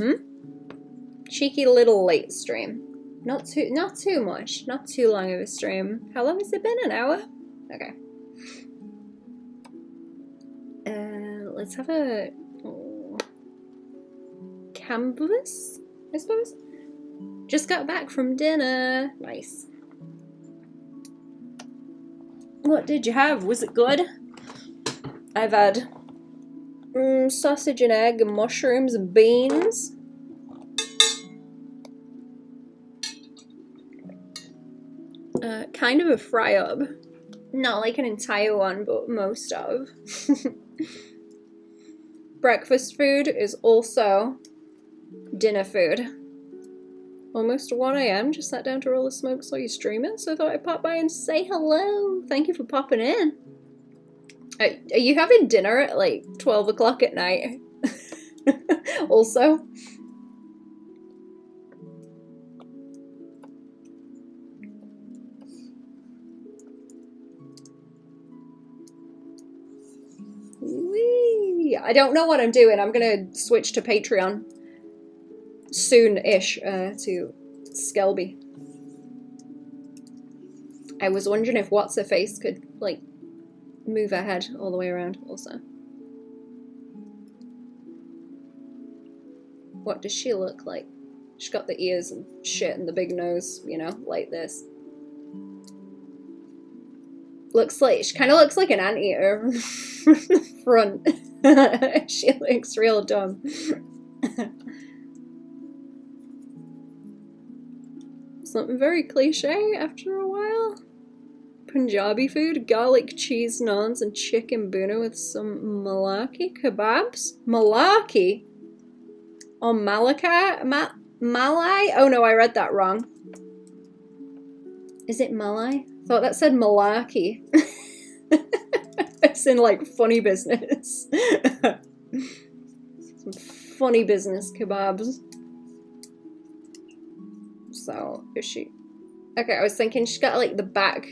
Cheeky little late stream. Not too much. Not too long of a stream. How long has it been? An hour? Okay. Let's have a canvas, I suppose. Just got back from dinner. Nice. What did you have? Was it good? I've had sausage and egg and mushrooms and beans. Kind of a fry-up. Not like an entire one, but most of. Breakfast food is also dinner food. Almost 1 AM, just sat down to roll a smoke, saw you streaming, so I thought I'd pop by and say hello. Thank you for popping in. Are you having dinner at like 12 o'clock at night? Also? Whee! I don't know what I'm doing. I'm gonna switch to Patreon soon-ish to Skelby. I was wondering if What's-Her-Face could, like, move her head all the way around also. What does she look like? She's got the ears and shit and the big nose, you know, like this. Looks like, she kind of looks like an anteater from the front. She looks real dumb. Something very cliche after a while. Punjabi food, garlic cheese naans and chicken bhuna with some malaki kebabs. Malaki? Or Malaka? Malai? Oh no, I read that wrong. Is it Malai? I thought that said Malaki. It's in like funny business. Some funny business kebabs. So, is she... Okay, I was thinking she's got like the back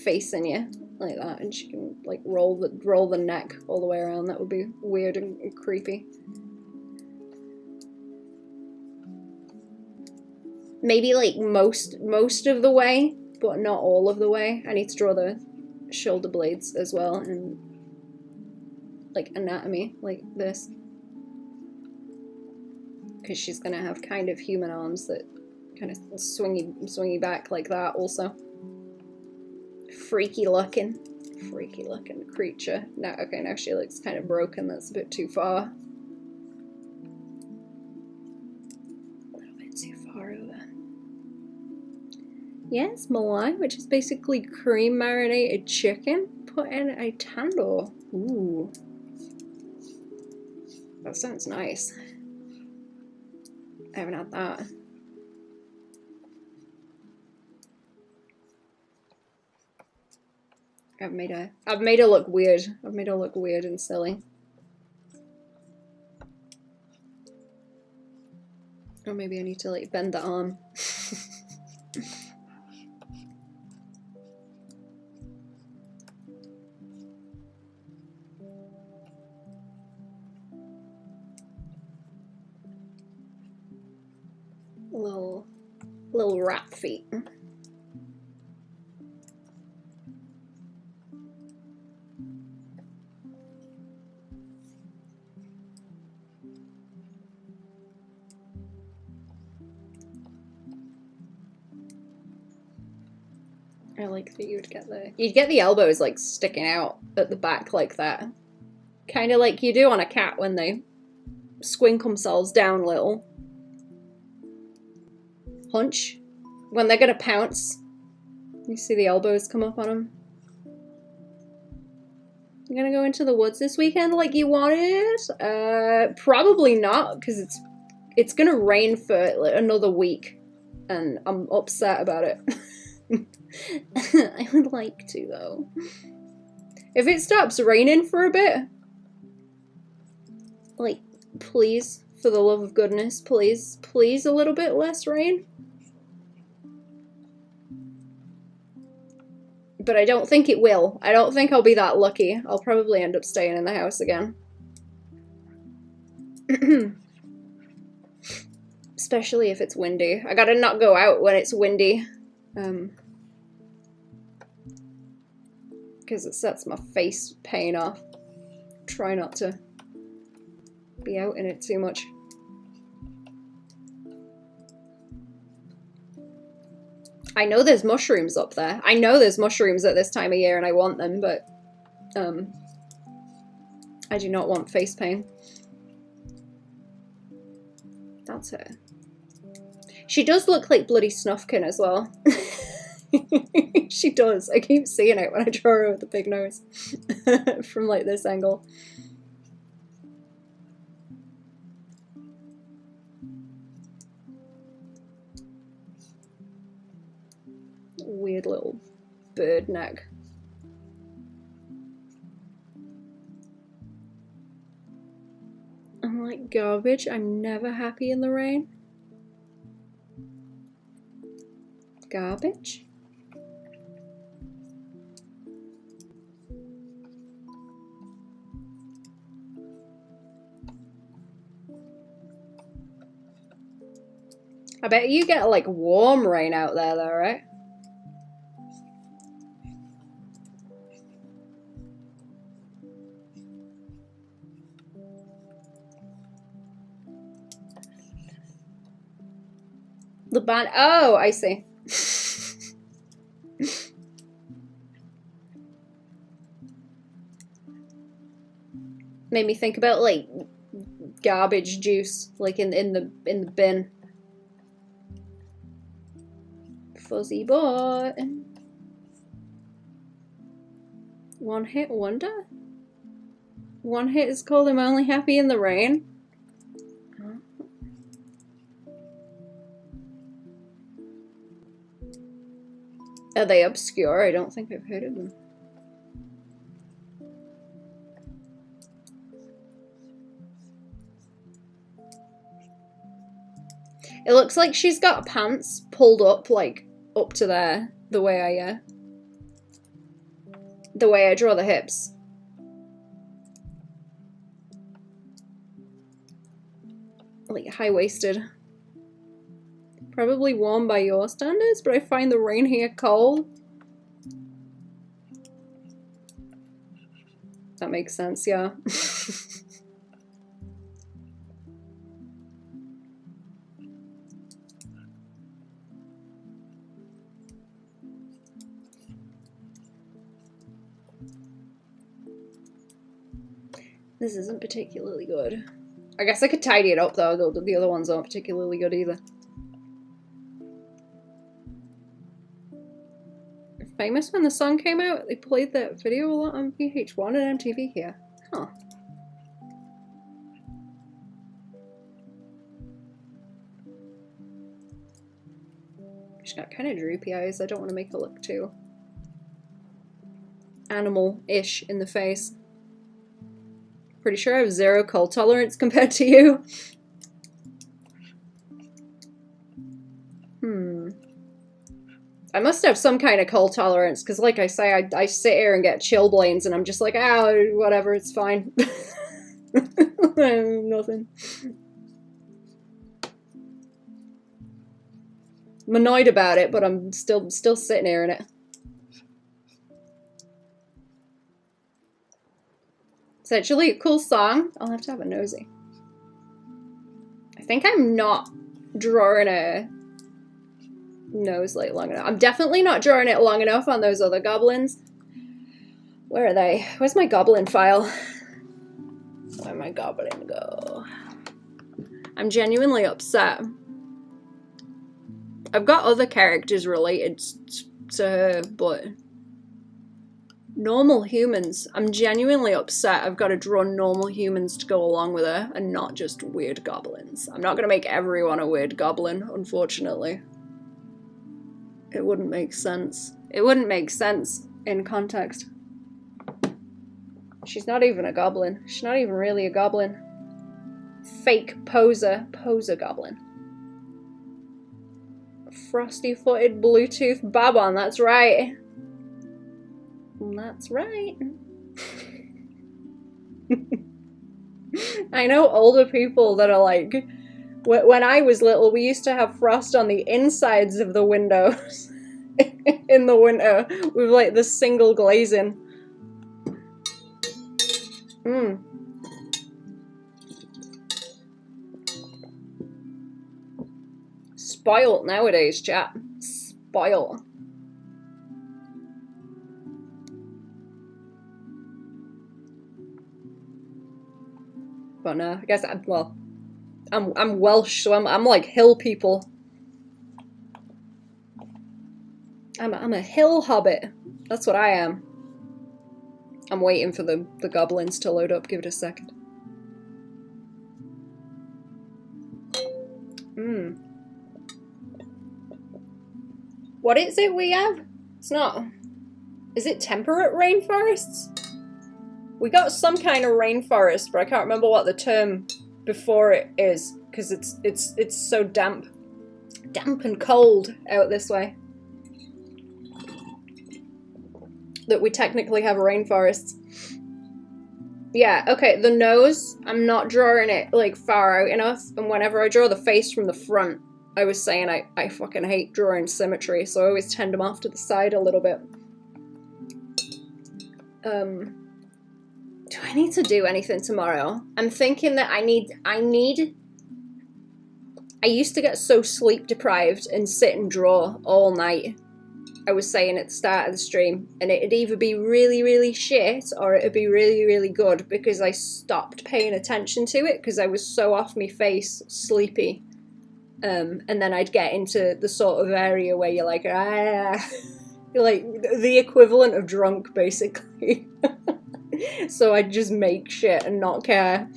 facing you, like that, and she can like roll the neck all the way around. That would be weird and creepy. Maybe like most of the way, but not all of the way. I need to draw the shoulder blades as well, and like anatomy, like this. Because she's gonna have kind of human arms that kind of swingy back like that also. Freaky looking creature. Now, okay, now she looks kind of broken. That's a bit too far. A little bit too far over. Yes, malai, which is basically cream marinated chicken put in a tandoor. Ooh. That sounds nice. I haven't had that. I've made her look weird. I've made her look weird and silly. Or maybe I need to like bend the arm. Little rat feet. I like that you'd get the elbows like sticking out at the back like that. Kind of like you do on a cat when they squink themselves down a little. Hunch. When they're gonna pounce. You see the elbows come up on them. You gonna go into the woods this weekend like you wanted? Probably not, because it's gonna rain for like another week. And I'm upset about it. I would like to, though. If it stops raining for a bit, like, please, for the love of goodness, please, please a little bit less rain. But I don't think it will. I don't think I'll be that lucky. I'll probably end up staying in the house again. Especially if it's windy. I gotta not go out when it's windy. Because it sets my face pain off. Try not to be out in it too much. I know there's mushrooms up there. I know there's mushrooms at this time of year and I want them, but I do not want face pain. That's her. She does look like bloody Snufkin as well. She does. I keep seeing it when I draw her with the big nose. From like this angle. Weird little bird neck. I'm like garbage. I'm never happy in the rain. Garbage? I bet you get like warm rain out there though, right? The band. Oh, I see. Made me think about like garbage juice, like in the bin. Fuzzy boy. One hit wonder. One hit is called I'm only happy in the rain. Are they obscure? I don't think I've heard of them. It looks like she's got pants pulled up, like, up to there, the way I draw the hips. Like, high-waisted. Probably warm by your standards, but I find the rain here cold. That makes sense, yeah. This isn't particularly good. I guess I could tidy it up though, the other ones aren't particularly good either. Famous when the song came out, they played that video a lot on VH1 and MTV here. Huh. She's got kind of droopy eyes. I don't want to make her look too animal-ish in the face. Pretty sure I have 0 cold tolerance compared to you. I must have some kind of cold tolerance, because like I say, I sit here and get chilblains, and I'm just like, ah, whatever, it's fine. Nothing. I'm annoyed about it, but I'm still sitting here in it. It's actually a cool song. I'll have to have a nosy. I think I'm not drawing a nose like long enough. I'm definitely not drawing it long enough on those other goblins. Where are they? Where's my goblin file? Where'd my goblin go? I'm genuinely upset. I've got other characters related to her, but normal humans, I'm genuinely upset I've got to draw normal humans to go along with her and not just weird goblins. I'm not going to make everyone a weird goblin, unfortunately. It wouldn't make sense. It wouldn't make sense in context. She's not even a goblin. She's not even really a goblin. Fake poser goblin. Frosty-footed Bluetooth Baban, that's right. That's right. I know older people that are like, when I was little, we used to have frost on the insides of the windows in the winter with like the single glazing. Spoilt nowadays, chat. Spoilt. But no, I guess I'm Welsh, so I'm like hill people. I'm a hill hobbit. That's what I am. I'm waiting for the goblins to load up. Give it a second. What is it we have? It's not. Is it temperate rainforests? We got some kind of rainforest, but I can't remember what the term before it is, because it's so damp and cold out this way that we technically have rainforests. Yeah, okay, the nose, I'm not drawing it like far out enough, and whenever I draw the face from the front, I was saying I fucking hate drawing symmetry, so I always tend them off to the side a little bit. Do I need to do anything tomorrow? I'm thinking that I used to get so sleep deprived and sit and draw all night. I was saying at the start of the stream, and it'd either be really, really shit or it'd be really, really good because I stopped paying attention to it because I was so off my face, sleepy. And then I'd get into the sort of area where you're like, you're like the equivalent of drunk, basically. So I'd just make shit and not care.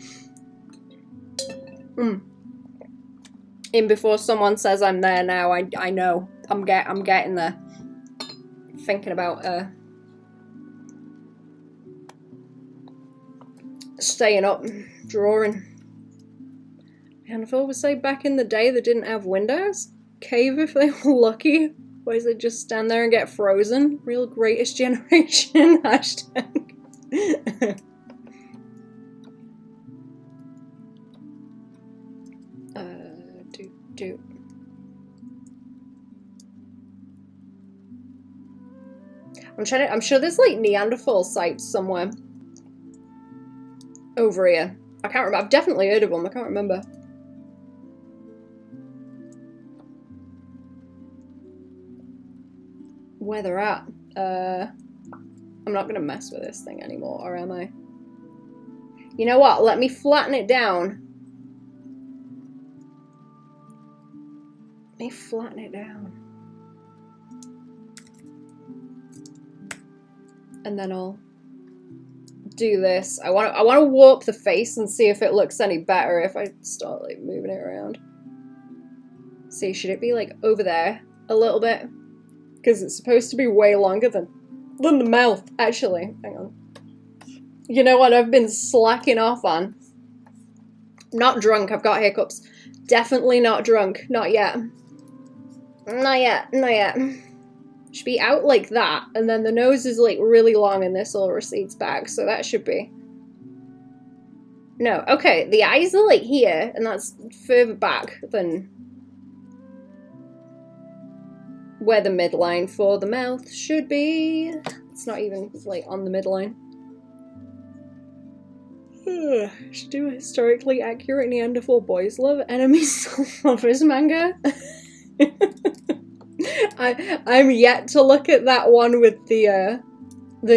In before someone says I'm there now, I know I'm getting there. Thinking about staying up, drawing. And if I would say back in the day they didn't have windows, cave if they were lucky. Whereas they just stand there and get frozen. Real greatest generation hashtag. I'm sure there's like Neanderthal sites somewhere over here. I can't remember. I've definitely heard of them. I can't remember. Where they're at. I'm not gonna mess with this thing anymore, or am I? You know what? Let me flatten it down. Let me flatten it down. And then I'll do this. I want to warp the face and see if it looks any better if I start like moving it around. See, should it be like over there a little bit? Because it's supposed to be way longer than the mouth, actually. Hang on. You know what I've been slacking off on? Not drunk, I've got hiccups. Definitely not drunk. Not yet. Not yet. Not yet. Should be out like that, and then the nose is like really long and this all recedes back, so that should be... No, okay, the eyes are like here, and that's further back than where the midline for the mouth should be. It's not even like on the midline. Should do a historically accurate Neanderthal boys love enemies lovers manga. I'm yet to look at that one with the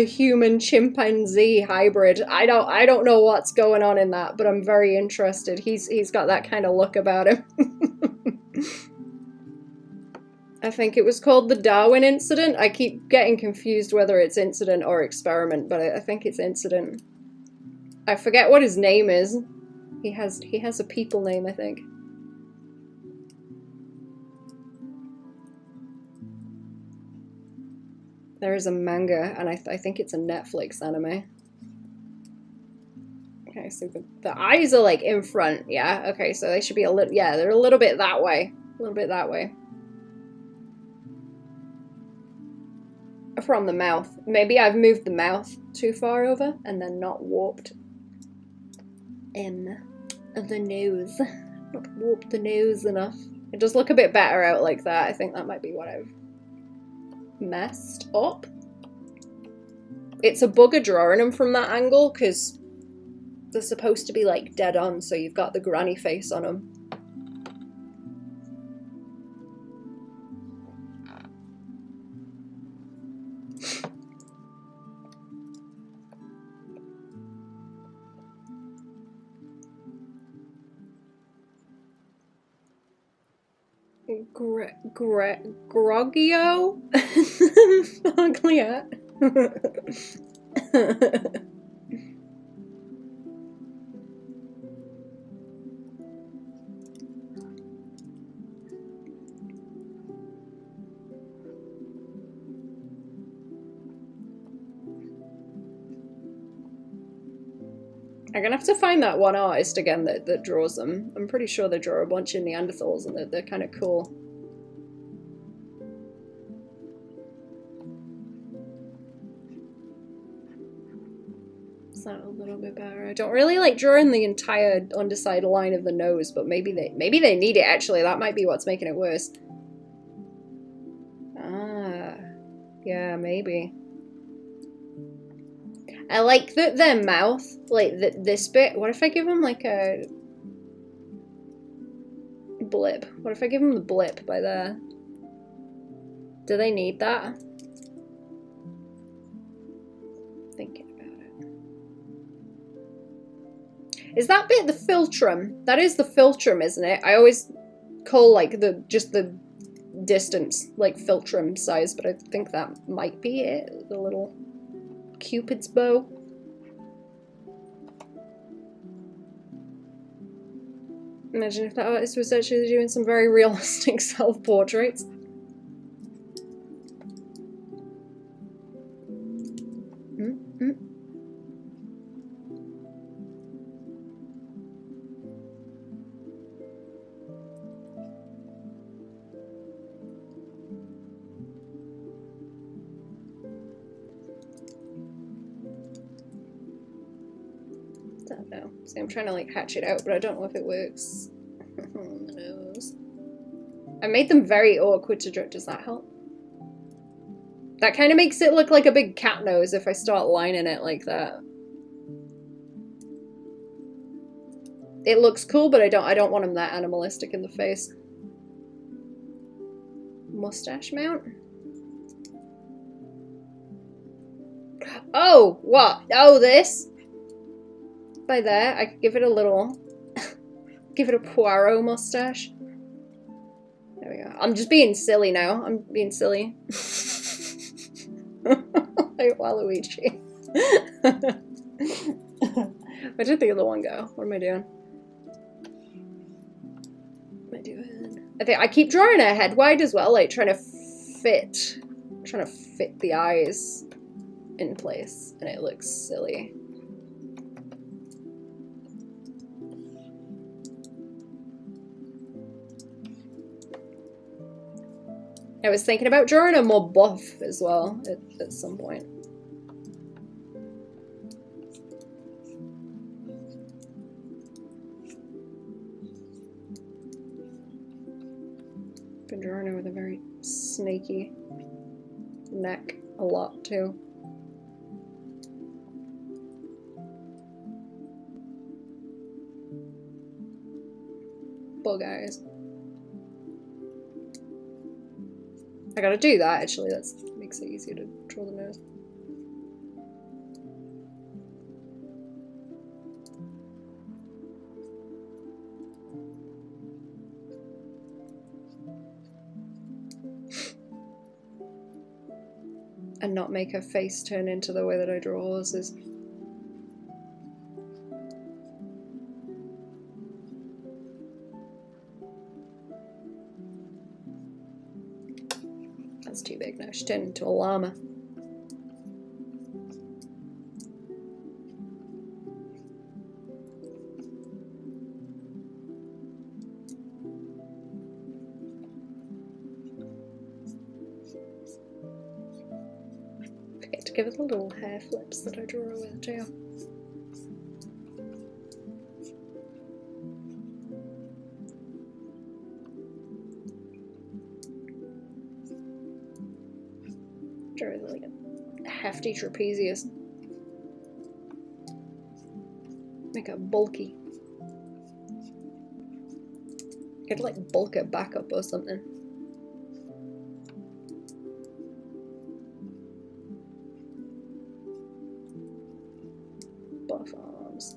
human chimpanzee hybrid. I don't know what's going on in that, but I'm very interested. He's got that kind of look about him. I think it was called the Darwin incident. I keep getting confused whether it's incident or experiment, but I think it's incident. I forget what his name is. He has a people name, I think. There is a manga, and I think it's a Netflix anime. Okay, so the eyes are like in front, yeah? Okay, so they should be a little, yeah, they're a little bit that way. A little bit that way. From the mouth. Maybe I've moved the mouth too far over and then not warped the nose. Not warped the nose enough. It does look a bit better out like that. I think that might be what I've messed up. It's a bugger drawing them from that angle because they're supposed to be like dead on, so you've got the granny face on them. Groggio? Foglia. I'm gonna have to find that one artist again that draws them. I'm pretty sure they draw a bunch of Neanderthals and they're kind of cool. Is that a little bit better? I don't really like drawing the entire underside line of the nose, but maybe they need it actually. That might be what's making it worse. Ah, yeah, maybe. I like their mouth, like this bit. What if I give them like a blip? What if I give them the blip by there? Do they need that? Thinking about it. Is that bit the philtrum? That is the philtrum, isn't it? I always call like just the distance like philtrum size, but I think that might be it. The little Cupid's bow. Imagine if that artist was actually doing some very realistic self-portraits. Don't know. See, I'm trying to like hatch it out, but I don't know if it works. Who knows? I made them very awkward to draw. Does that help? That kind of makes it look like a big cat nose if I start lining it like that. It looks cool, but I don't want him that animalistic in the face. Mustache mount? Oh, what? Oh, this? By there, I could give it a little... give it a Poirot mustache. There we go. I'm just being silly now. I'm being silly. Like Waluigi. Where did the other one go? What am I doing? What am I doing? I think I keep drawing her head wide as well, like trying to fit the eyes in place, and it looks silly. I was thinking about drawing her more buff as well at some point. Been drawing her with a very snaky neck a lot too. Bug eyes. I gotta do that actually, that makes it easier to draw the nose. And not make her face turn into the way that I draw horses. That's too big now, she turned into a llama. give it the little hair flips that I draw with too. Draw with like a hefty trapezius. Make it bulky. Could like bulk it back up or something. Buff arms.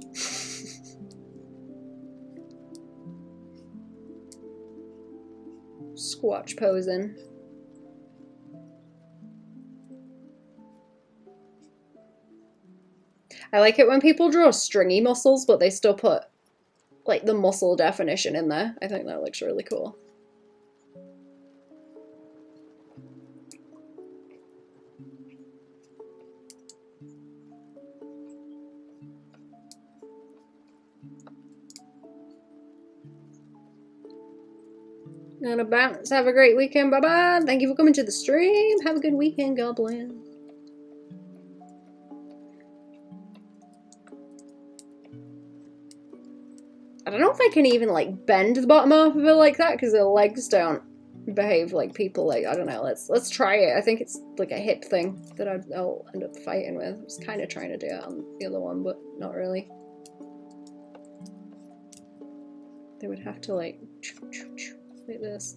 Squatch posing. I like it when people draw stringy muscles, but they still put like the muscle definition in there. I think that looks really cool. Gonna bounce. Have a great weekend. Bye-bye. Thank you for coming to the stream. Have a good weekend, Goblin. I don't know if I can even like bend the bottom half of it like that because the legs don't behave like people. Like, I don't know. Let's try it. I think it's like a hip thing that I'll end up fighting with. I was kind of trying to do it on the other one, but not really. They would have to like this.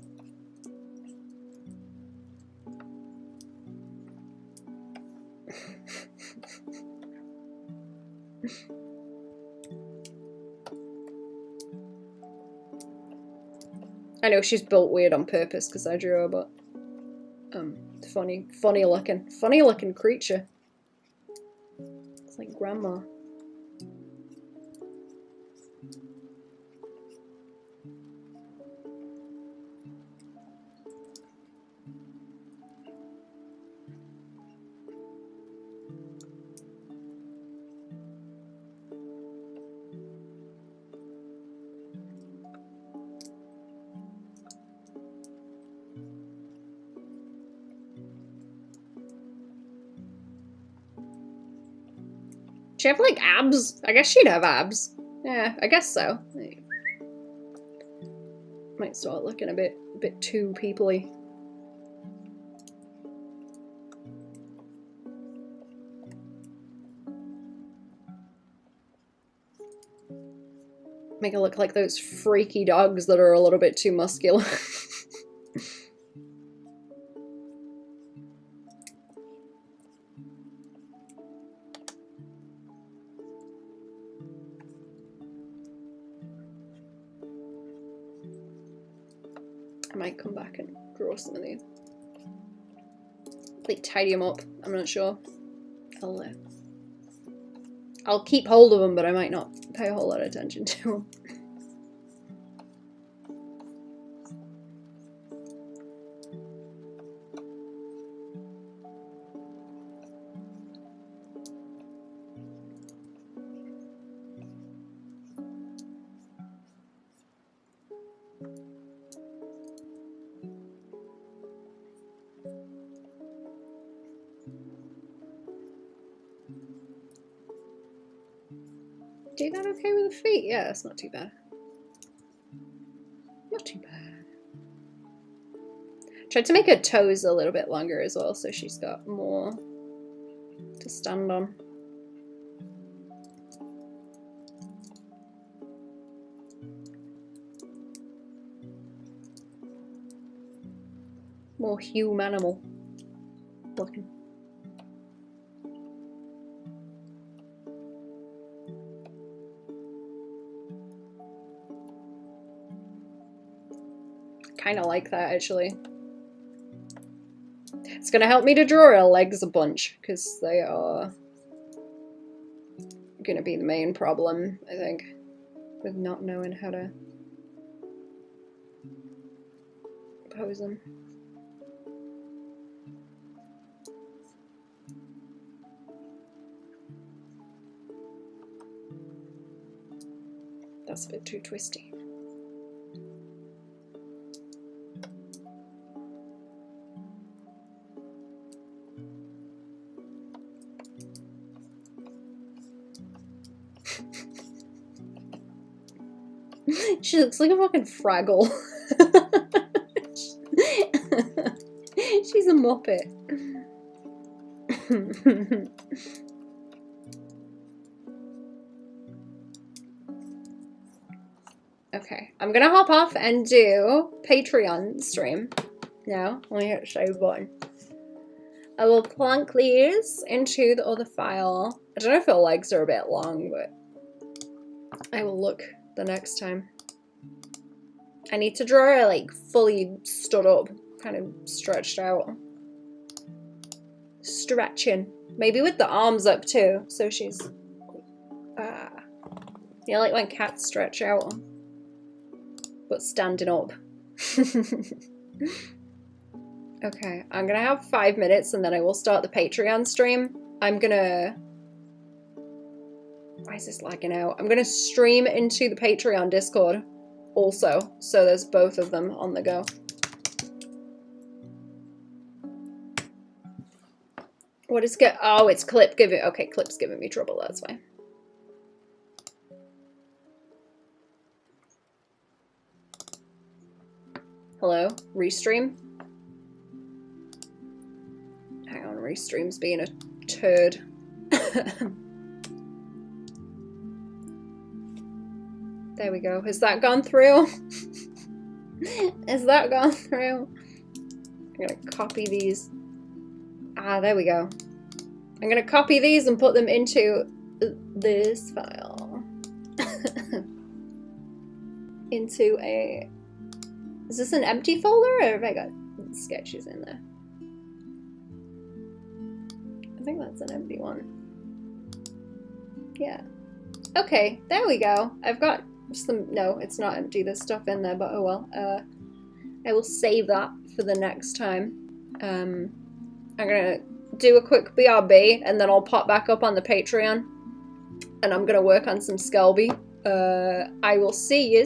I know she's built weird on purpose because I drew her, but funny looking creature. It's like grandma. She have like abs? I guess she'd have abs. Yeah, I guess so. Might start looking a bit too people-y. Make it look like those freaky dogs that are a little bit too muscular. I might come back and draw some of these. Like tidy them up. I'm not sure. I'll keep hold of them, but I might not pay a whole lot of attention to them. Do that okay with the feet? Yeah, it's not too bad. Not too bad. Tried to make her toes a little bit longer as well, so she's got more to stand on. More humanimal looking. Kind of like that, actually. It's gonna help me to draw her legs a bunch because they are gonna be the main problem, I think, with not knowing how to pose them. That's a bit too twisty. She looks like a fucking Fraggle. She's a Muppet. Okay, I'm gonna hop off and do Patreon stream. Now, let me hit save button. I will plonk these into the other file. I don't know if the legs are a bit long, but I will look the next time. I need to draw her like fully stood up, kind of stretched out. Stretching. Maybe with the arms up too, so she's you know, like when cats stretch out, but standing up. Okay, I'm gonna have 5 minutes and then I will start the Patreon stream. I'm gonna... Why is this lagging out? I'm gonna stream into the Patreon Discord also, so there's both of them on the go. What is it? Oh, it's Clip giving... Okay, Clip's giving me trouble, that's why. Hello? Restream? Hang on, Restream's being a turd. There we go. Has that gone through? Has that gone through? I'm gonna copy these. Ah, there we go. I'm gonna copy these and put them into this file. Into a... Is this an empty folder or have I got sketches in there? I think that's an empty one. Yeah. Okay, there we go. I've got some... No, it's not empty. There's stuff in there, but oh well. I will save that for the next time. I'm gonna do a quick BRB and then I'll pop back up on the Patreon. And I'm gonna work on some Skelby. I will see you